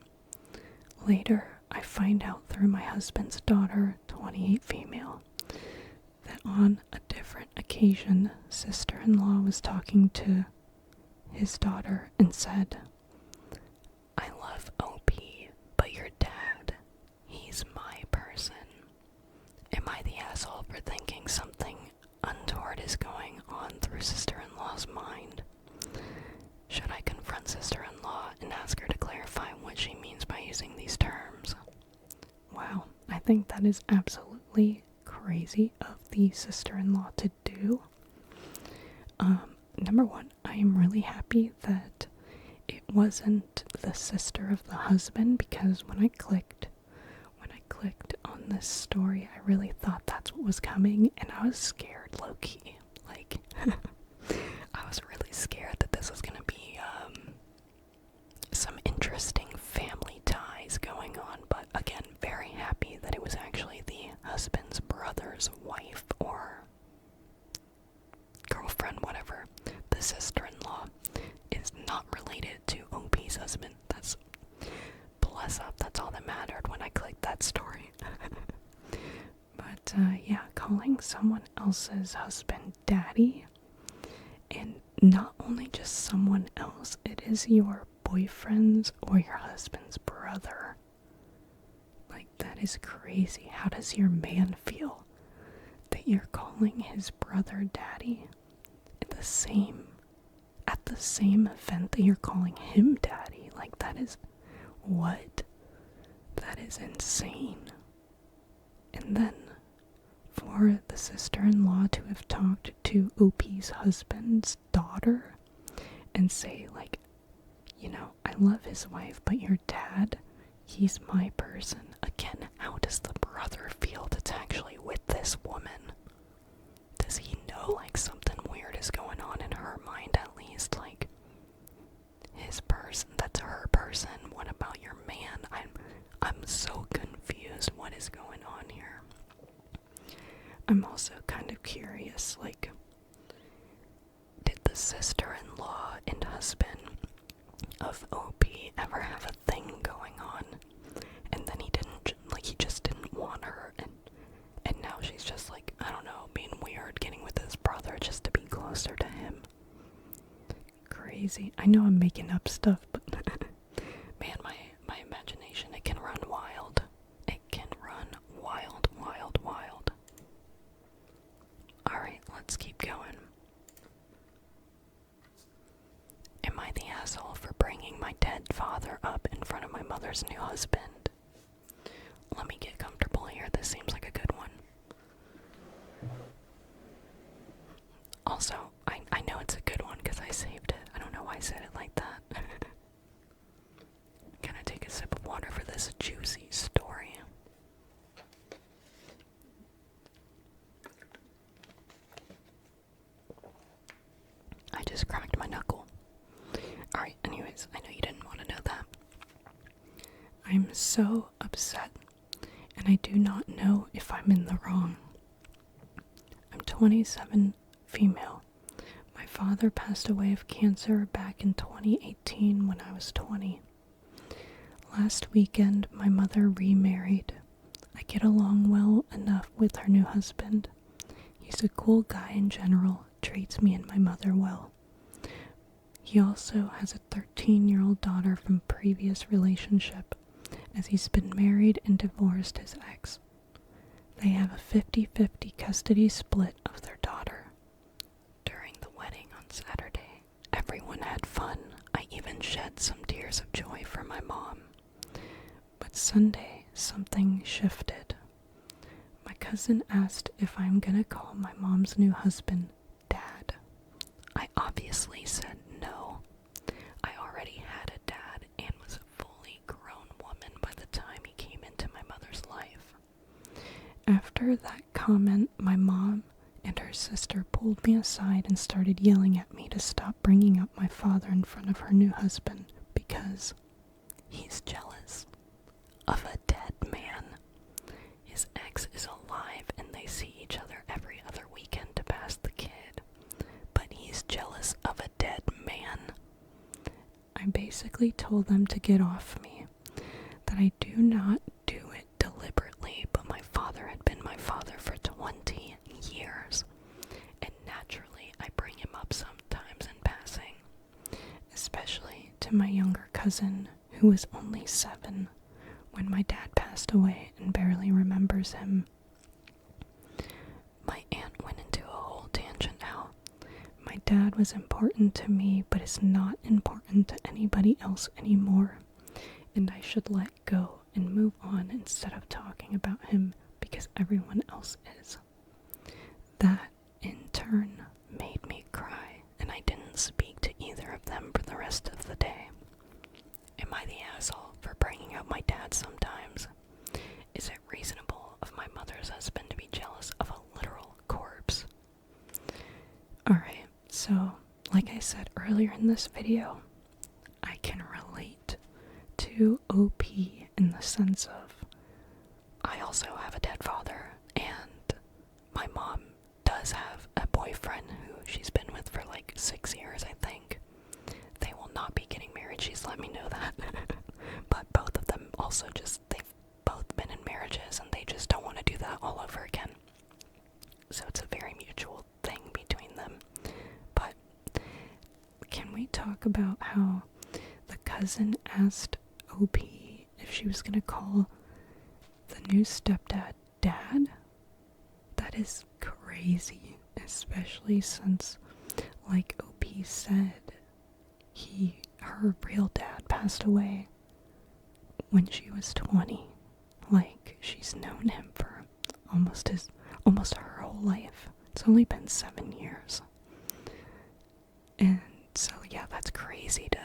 Later, I find out through my husband's daughter, 28 female, that on a different occasion, sister-in-law was talking to his daughter and said, I love OP, but your dad, he's my person. Am I the asshole for thinking something untoward is going on through sister-in-law's mind? Should I confront sister-in-law and ask her to clarify what she means by using these terms? Wow, I think that is absolutely crazy of the sister-in-law to do. Number one, I am really happy that it wasn't the sister of the husband, because when I clicked on this story, I really thought that's what was coming, and I was scared, low-key. Like, I was really scared that this was gonna be, some interesting family ties going on, but again, very happy that it was actually the husband's brother's wife or girlfriend, whatever. The sister-in-law is not related to OP's husband. That's, bless up, that's all that mattered when I clicked that story. But, yeah, calling someone else's husband Daddy, and not only just someone else, it is your boyfriend's or your husband's brother. Like, that is crazy. How does your man feel that you're calling his brother Daddy at the same event that you're calling him Daddy? Like, that is, what? That is insane. And then, for the sister-in-law to have talked to OP's husband's daughter and say, like, you know, I love his wife, but your dad, he's my person. Again, how does the brother feel that's actually with this woman? Does he know, like, something weird is going on in her mind, at least? Like, his person, that's her person. What about your man? I'm so confused. What is going on here? I'm also kind of curious, like, did the sister-in-law and husband of OP ever have a thing going on, and then he just didn't want her, and now she's just like, I don't know, being weird, getting with his brother just to be closer to him? Crazy. I know I'm making up stuff, but man, my imagination, it can run wild. It can run wild, wild, wild. Alright, let's keep going. Am I the asshole for bringing my dead father up in front of my mother's new husband? Let me get comfortable here. This seems like a good one. Also, I know it's a good one because I saved it. I don't know why I said it like that. Can I take a sip of water for this juicy story? I just cracked my knuckle. Alright, anyways, I know you didn't want to know that. I'm so upset, and I do not know if I'm in the wrong. I'm 27 female. My My father passed away of cancer back in 2018 when I was 20. Last weekend, my mother remarried. I get along well enough with her new husband. He's a cool guy in general, treats me and my mother well. He also has a 13-year-old daughter from previous relationship, as he's been married and divorced his ex. They have a 50-50 custody split of their daughter. During the wedding on Saturday, everyone had fun. I even shed some tears of joy for my mom. But Sunday, something shifted. My cousin asked if I'm gonna call my mom's new husband Dad. I obviously said no. I already had a dad and was a fully grown woman by the time he came into my mother's life. After that comment, my mom and her sister pulled me aside and started yelling at me to stop bringing up my father in front of her new husband because he's jealous of a dead man. His ex is alive and they see each other every other weekend to pass the kid, but he's jealous of a dead man. I basically told them to get off me, that I do not do it deliberately, but my father had been my father for 20 years, and naturally I bring him up sometimes in passing, especially to my younger cousin, who was only 7 when my dad passed away and barely remembers him. My aunt went into a whole tangent how my dad was important to me but is not important to anybody else anymore, and I should let go and move on instead of talking about him because everyone else is. That, in turn, made me cry, and I didn't speak to either of them for the rest of the day. Am I the asshole for bringing up my dad sometimes? Is it reasonable of my mother's husband to be jealous of a literal corpse? Alright, so, like I said earlier in this video, I can relate to OP in the sense of I also have a dead father, and my mom does have a boyfriend who she's been with for like 6 years, I think. They will not be getting married, she's let me know that. But both of them also they've both been in marriages and they just don't want to do that all over again. So it's a very mutual thing between them. But can we talk about how the cousin asked OP if she was gonna call the new stepdad Dad? That is crazy, especially since, like OP said, her real dad passed away when she was 20. Like, she's known him for almost her whole life. It's only been 7 years. And so, yeah, that's crazy to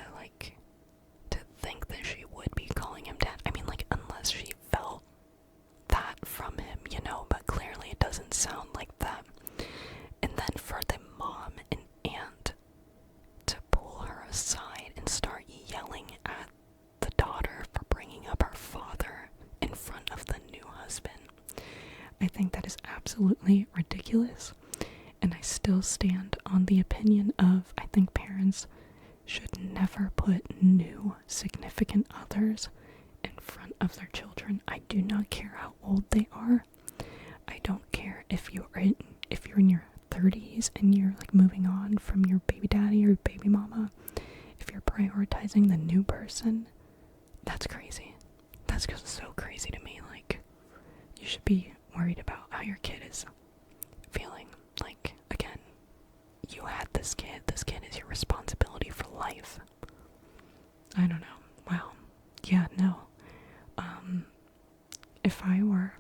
think that she would be calling him Dad. I mean, like, unless she felt that from him, but clearly it doesn't sound like that. And then for the mom and aunt to pull her aside and start yelling at the daughter for bringing up her father in front of the new husband, I think that is absolutely ridiculous. And I still stand on the opinion of I think parents should never put new significant others in front of their children. I do not care how old they are. I don't care if you're in your 30s and you're like moving on from your baby daddy or baby mama. If you're prioritizing the new person, that's crazy. That's just so crazy to me. Like, you should be worried about how your kid is feeling. Like, again, you had this kid is your responsibility for life. I don't know. Wow. Yeah, no. If I were,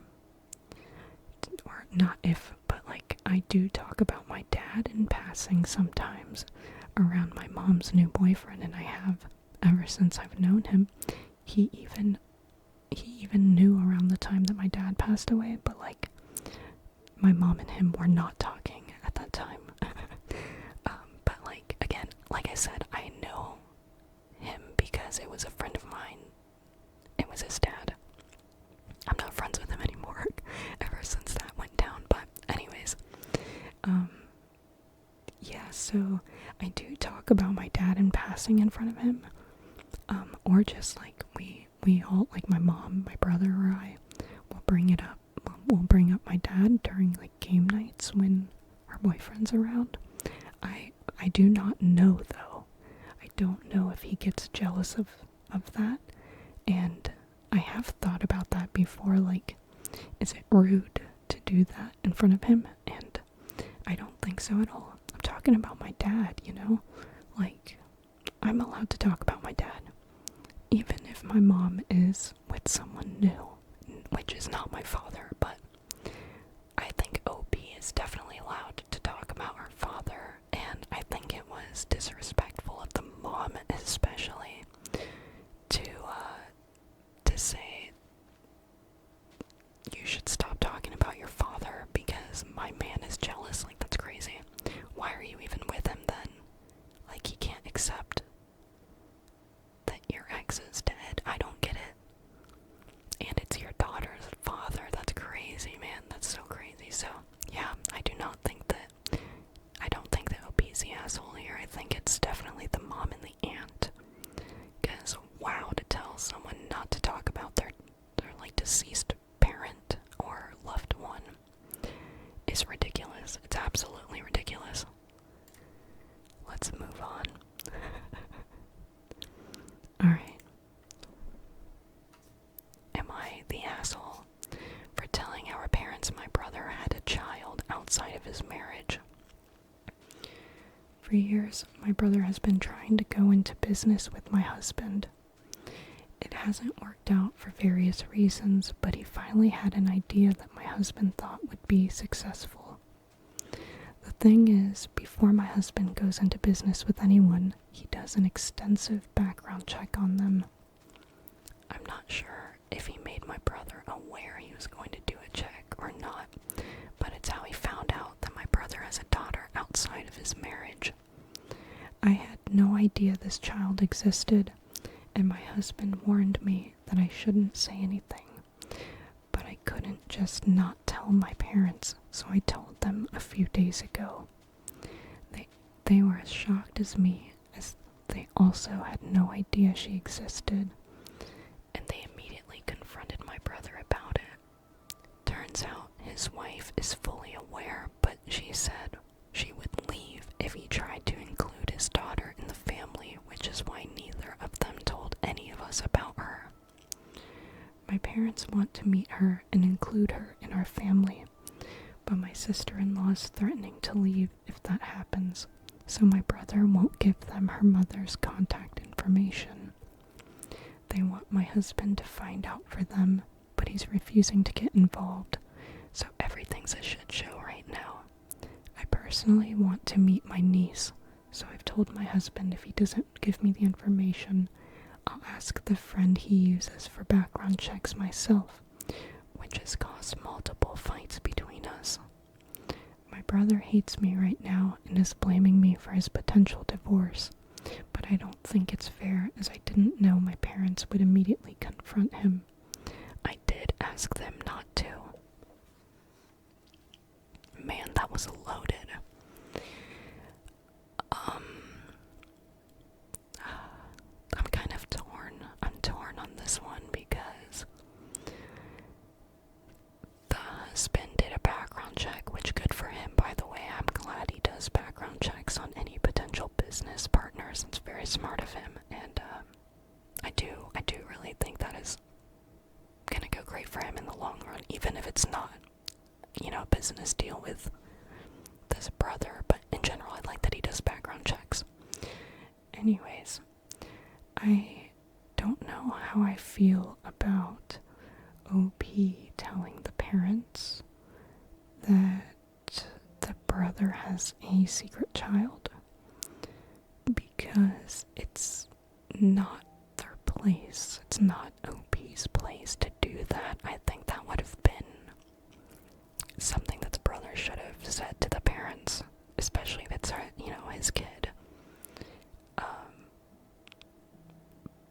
or not if, but like, I do talk about my dad in passing sometimes around my mom's new boyfriend, and I have ever since I've known him. He even knew around the time that my dad passed away, but like, my mom and him were not talking at that time. But like, again, like I said, I know him because it was a friend of mine. It was his dad. I'm not friends with him anymore ever since that went down, but anyways, yes, So I do talk about my dad in passing in front of him. Or just like we all, like my mom, my brother, or I will bring it up. We'll bring up my dad during like game nights when our boyfriend's around. I do not know though. I don't know if he gets jealous of that. And I have thought about that before, like, is it rude to do that in front of him? And I don't think so at all. I'm talking about my dad, you know? Like, I'm allowed to talk about my dad. Even if my mom is with someone new, which is not my father, but I think OP is definitely allowed to talk about her father, and I think it was disrespectful of the mom especially to say, you should stop talking about your father because my man is jealous. Like, that's crazy. Why are you even with him then? Like, he can't accept that your ex is dead. I don't get it. And it's your daughter's father. That's crazy, man. That's so crazy. So, yeah, I don't think that OP's the asshole here. I think it's definitely the mom and the aunt. Because, wow, to tell someone not to talk about their like, deceased parent or loved one is ridiculous. It's absolutely ridiculous. Let's move on. Alright. Am I the asshole for telling our parents my brother had a child outside of his marriage? For years, my brother has been trying to go into business with my husband. It hasn't worked out for various reasons, but he finally had an idea that my husband thought would be successful. The thing is, before my husband goes into business with anyone, he does an extensive background check on them. I'm not sure if he made my brother aware he was going to do a check or not, but it's how he found out that my brother has a daughter outside of his marriage. I had no idea this child existed, and my husband warned me that I shouldn't say anything, but I couldn't just not tell my parents, so I told them a few days ago. They were as shocked as me, as they also had no idea she existed, and they immediately confronted my brother about it. Turns out his wife is fully aware, but she said she would leave if he tried to include his daughter in the family, which is why neither of them told any of us about her. My parents want to meet her and include her in our family, but my sister-in-law is threatening to leave if that happens, so my brother won't give them her mother's contact information. They want my husband to find out for them, but he's refusing to get involved, so everything's a shit show right now. I personally want to meet my niece, so I've told my husband if he doesn't give me the information, I'll ask the friend he uses for background checks myself, which has caused multiple fights between us. My brother hates me right now and is blaming me for his potential divorce, but I don't think it's fair as I didn't know my parents would immediately confront him. I did ask them not to. Man, that was loaded. I'm kind of torn. I'm torn on this one because the husband did a background check, which good for him, by the way. I'm glad he does background checks on any potential business partners. It's very smart of him, and I do really think that is gonna go great for him in the long run, even if it's not, a business deal with this brother. But in general, I like that he does background checks. Anyways, I don't know how I feel about OP telling the parents that the brother has a secret child, because it's not their place. It's not OP's place to do that. I think that would have been something that the brother should have said to the parents, especially if it's, his kid.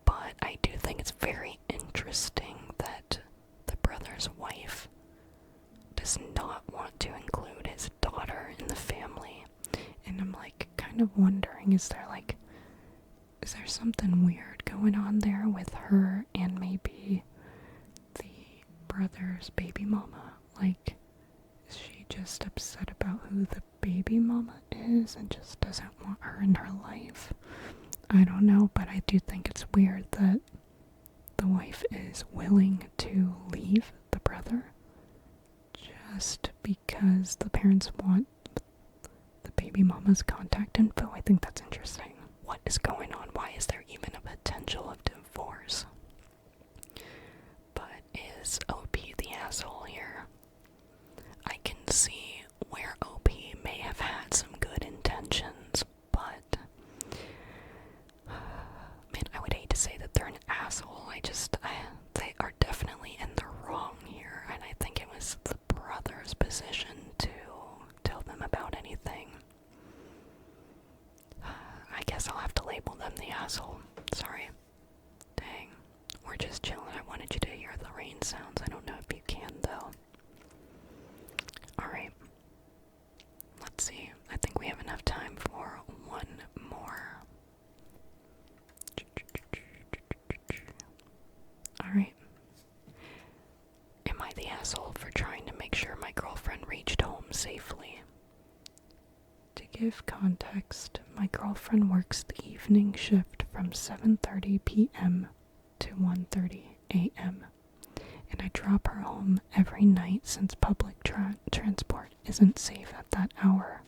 But I do think it's very interesting that the brother's wife does not want to include his daughter in the family. And I'm like kind kind of wondering, is there something weird going on there with her and maybe the brother's baby mama? Like, is she just upset about who the baby mama is and just doesn't want her in her life? I don't know, but I do think it's weird that the wife is willing to leave the brother just because the parents want the baby mama's contact info. I think that's interesting. What is going on? Why is there even a potential of divorce? But is OP the asshole here? I can see where OP may have had some good intentions, but man, I would hate to say that they're an asshole. They are definitely in the wrong here, and I think it was the brother's position to tell them about anything. I guess I'll have to label them the asshole. Sorry. Dang. We're just chilling. I wanted you to hear the rain sounds. I don't know if you can, though. Alright. Let's see. I think we have enough time for one more. Alright. Am I the asshole for trying to make sure my girlfriend reached home safely? To give context, my girlfriend works the evening shift from 7:30 p.m. to 1:30 a.m. and I drop her home every night since public transport isn't safe at that hour.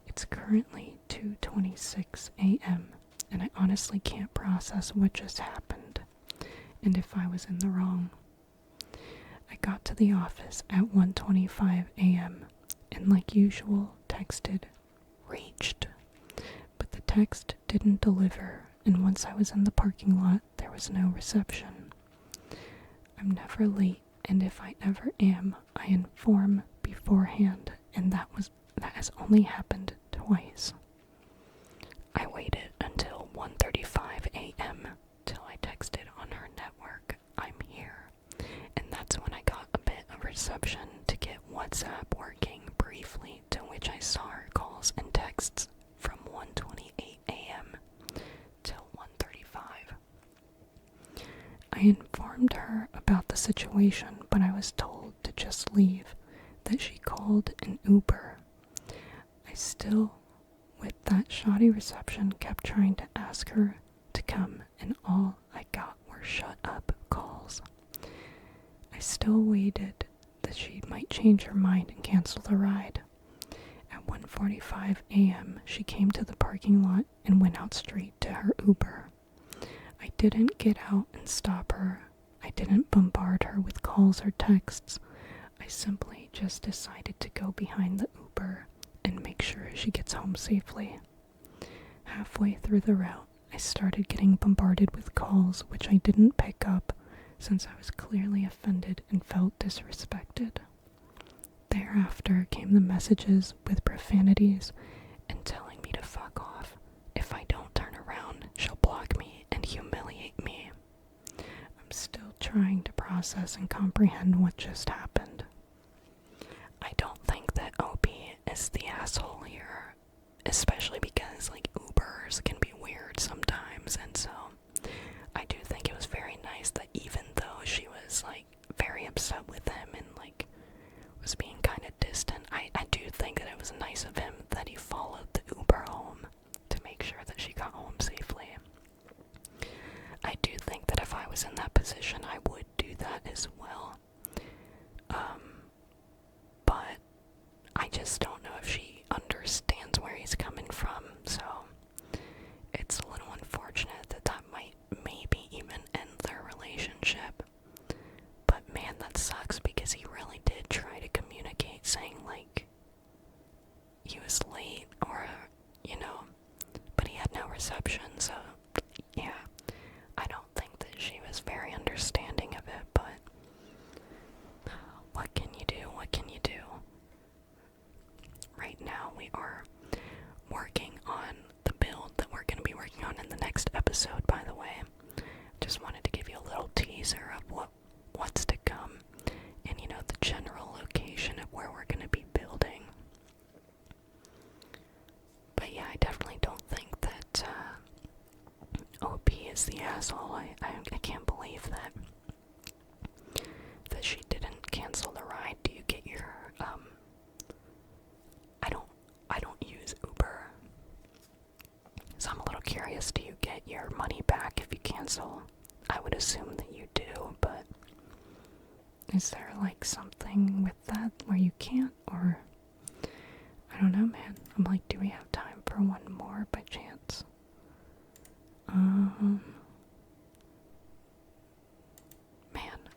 It's currently 2:26 a.m. and I honestly can't process what just happened and if I was in the wrong. I got to the office at 1:25 a.m. and like usual texted, reached, but the text didn't deliver, and once I was in the parking lot, there was no reception. I'm never late, and if I ever am, I inform beforehand, and that has only happened twice. I waited until 1:35 a.m. till I texted on her network, I'm here, and that's when I got a bit of reception to get WhatsApp working briefly, to which I saw her calls and texts from 1:28 a.m. till 1:35. I informed her about the situation, but I was told to just leave, that she called an Uber. I still, with that shoddy reception, kept trying to ask her to come, and all I got were shut up calls. I still waited that she might change her mind and cancel the ride. At 1:45 a.m., she came to the parking lot and went out straight to her Uber. I didn't get out and stop her. I didn't bombard her with calls or texts. I simply just decided to go behind the Uber and make sure she gets home safely. Halfway through the route, I started getting bombarded with calls which I didn't pick up since I was clearly offended and felt disrespected. Thereafter came the messages with profanities and telling me to fuck off. If I don't turn around, she'll block me and humiliate me. I'm still trying to process and comprehend what just happened. I don't think that OP is the asshole here, especially because, Ubers can be weird sometimes, and so I do think it was very nice that even though she was, very upset with him and, was being kind of distant, I do think that it was nice of him that he followed the Uber home to make sure that she got home safely. I do think that if I was in that position, I would do that as well. But I just don't know if she understands where he's coming from, so it's a little unfortunate that that might maybe even end their relationship. But man, that sucks because he really did try to communicate, saying he was late or, but he had no reception, so yeah, I don't think that she was very understanding Is there like something with that where you can't, or I don't know, man. I'm like, do we have time for one more by chance? Man,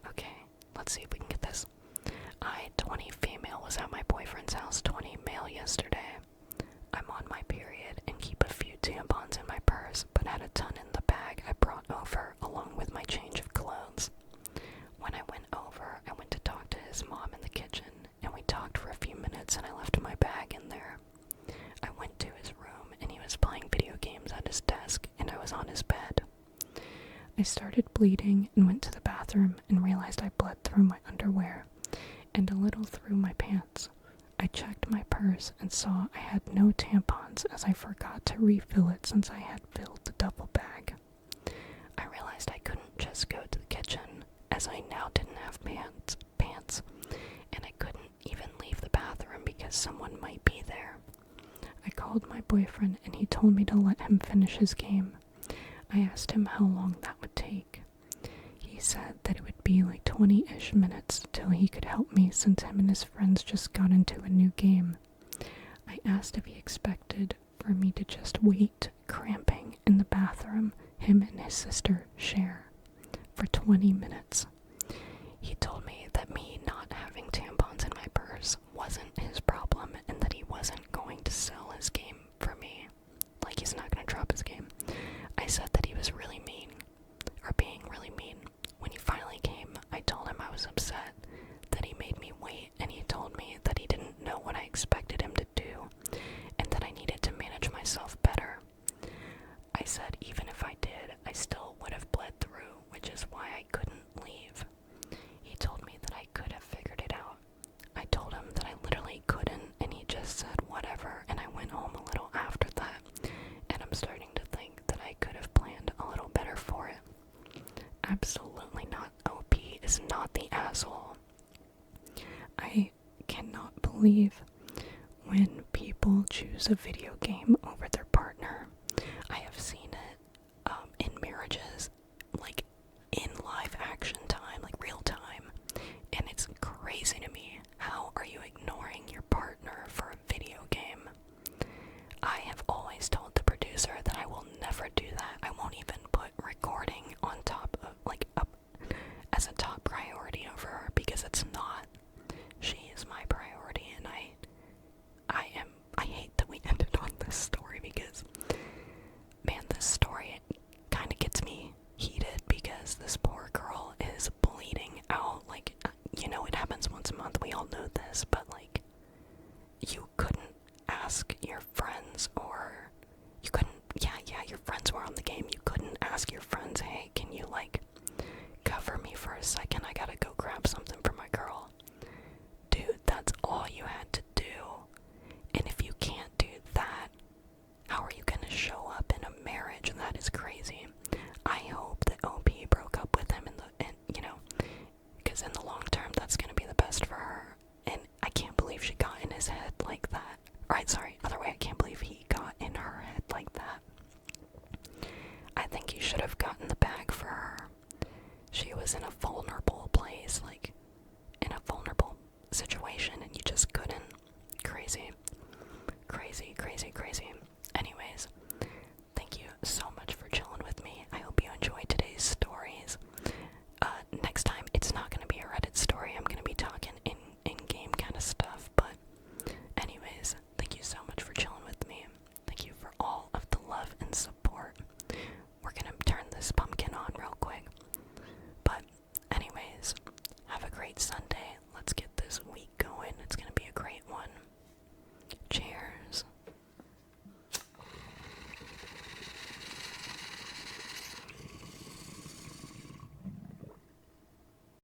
okay. Let's see if we can get this. 20 female was at my boyfriend's house, 20 male yesterday. I'm on my period and keep a few tampons in my purse, but had a ton in the bag I brought over along with my change of clothes. When I went over, I went to talk to his mom in the kitchen, and we talked for a few minutes and I left my bag in there. I went to his room and he was playing video games at his desk and I was on his bed. I started bleeding and went to the bathroom and realized I bled through my underwear and a little through my pants. I checked my purse and saw I had no tampons as I forgot to refill it since I had filled the duffel bag. I realized I couldn't just go to the kitchen as I now didn't have pants, and I couldn't even leave the bathroom because someone might be there. I called my boyfriend and he told me to let him finish his game. I asked him how long that would take. He said that it would be like 20-ish minutes till he could help me since him and his friends just got into a new game. I asked if he expected for me to just wait, cramping in the bathroom him and his sister share for 20 minutes. He told me that me not having tampons in my purse wasn't his problem and that he wasn't going to sell his game for me. Like he's not going to drop his game. I said that he was really mean, or being really mean. When he finally came, I told him I was upset that he made me wait, and he told me that he didn't know what I expected him to do, and that I needed to manage myself better. I said even if I did, I still would have bled through, which is why I couldn't leave. He told me that I could have figured it out. I told him that I literally couldn't, and he just said whatever, and I went home a little after that, and I'm starting to think that I could have planned a little better for it. Absolutely not. OP is not the asshole. I cannot believe when people choose a video game over their partner. I have seen it in marriages, like in live action time, like real time, and it's crazy to me. How are you ignoring your partner for a video game? I have always told the producer that I will never do that. I won't even put recording on top of, like, up as a top priority over her, because it's not. She is my priority, and I hate that we ended on this story because, man, this story kind of gets me heated because this poor girl is bleeding out. Like, it happens once a month, we all know this, but like, you couldn't ask your friends, or you couldn't, your friends were on the game, you couldn't ask your friends, hey, can you like cover me for a second, I gotta go grab something for my girl. Dude, that's all you had to do. And if you can't do that, how are you gonna show up in a marriage? That is crazy. I hope that OP broke up with him because in the long term, that's gonna be the best for her. And I can't believe she got in his head like that. Right, sorry, other way, I can't believe he got in her head like that. I think you should have gotten the bag for her. She was in a vulnerable place, like, in a vulnerable situation, and you just couldn't. Crazy. Crazy, crazy, crazy. Anyways, thank you so much for chilling with me. I hope you enjoyed today's stories. Next time, it's not going to be a Reddit story. I'm going to be talking in-game kind of stuff. But anyways, thank you so much for chilling with me. Thank you for all of the love and support. We're going to turn this pumpkin on real quick. But anyways, have a great Sunday. Let's get this week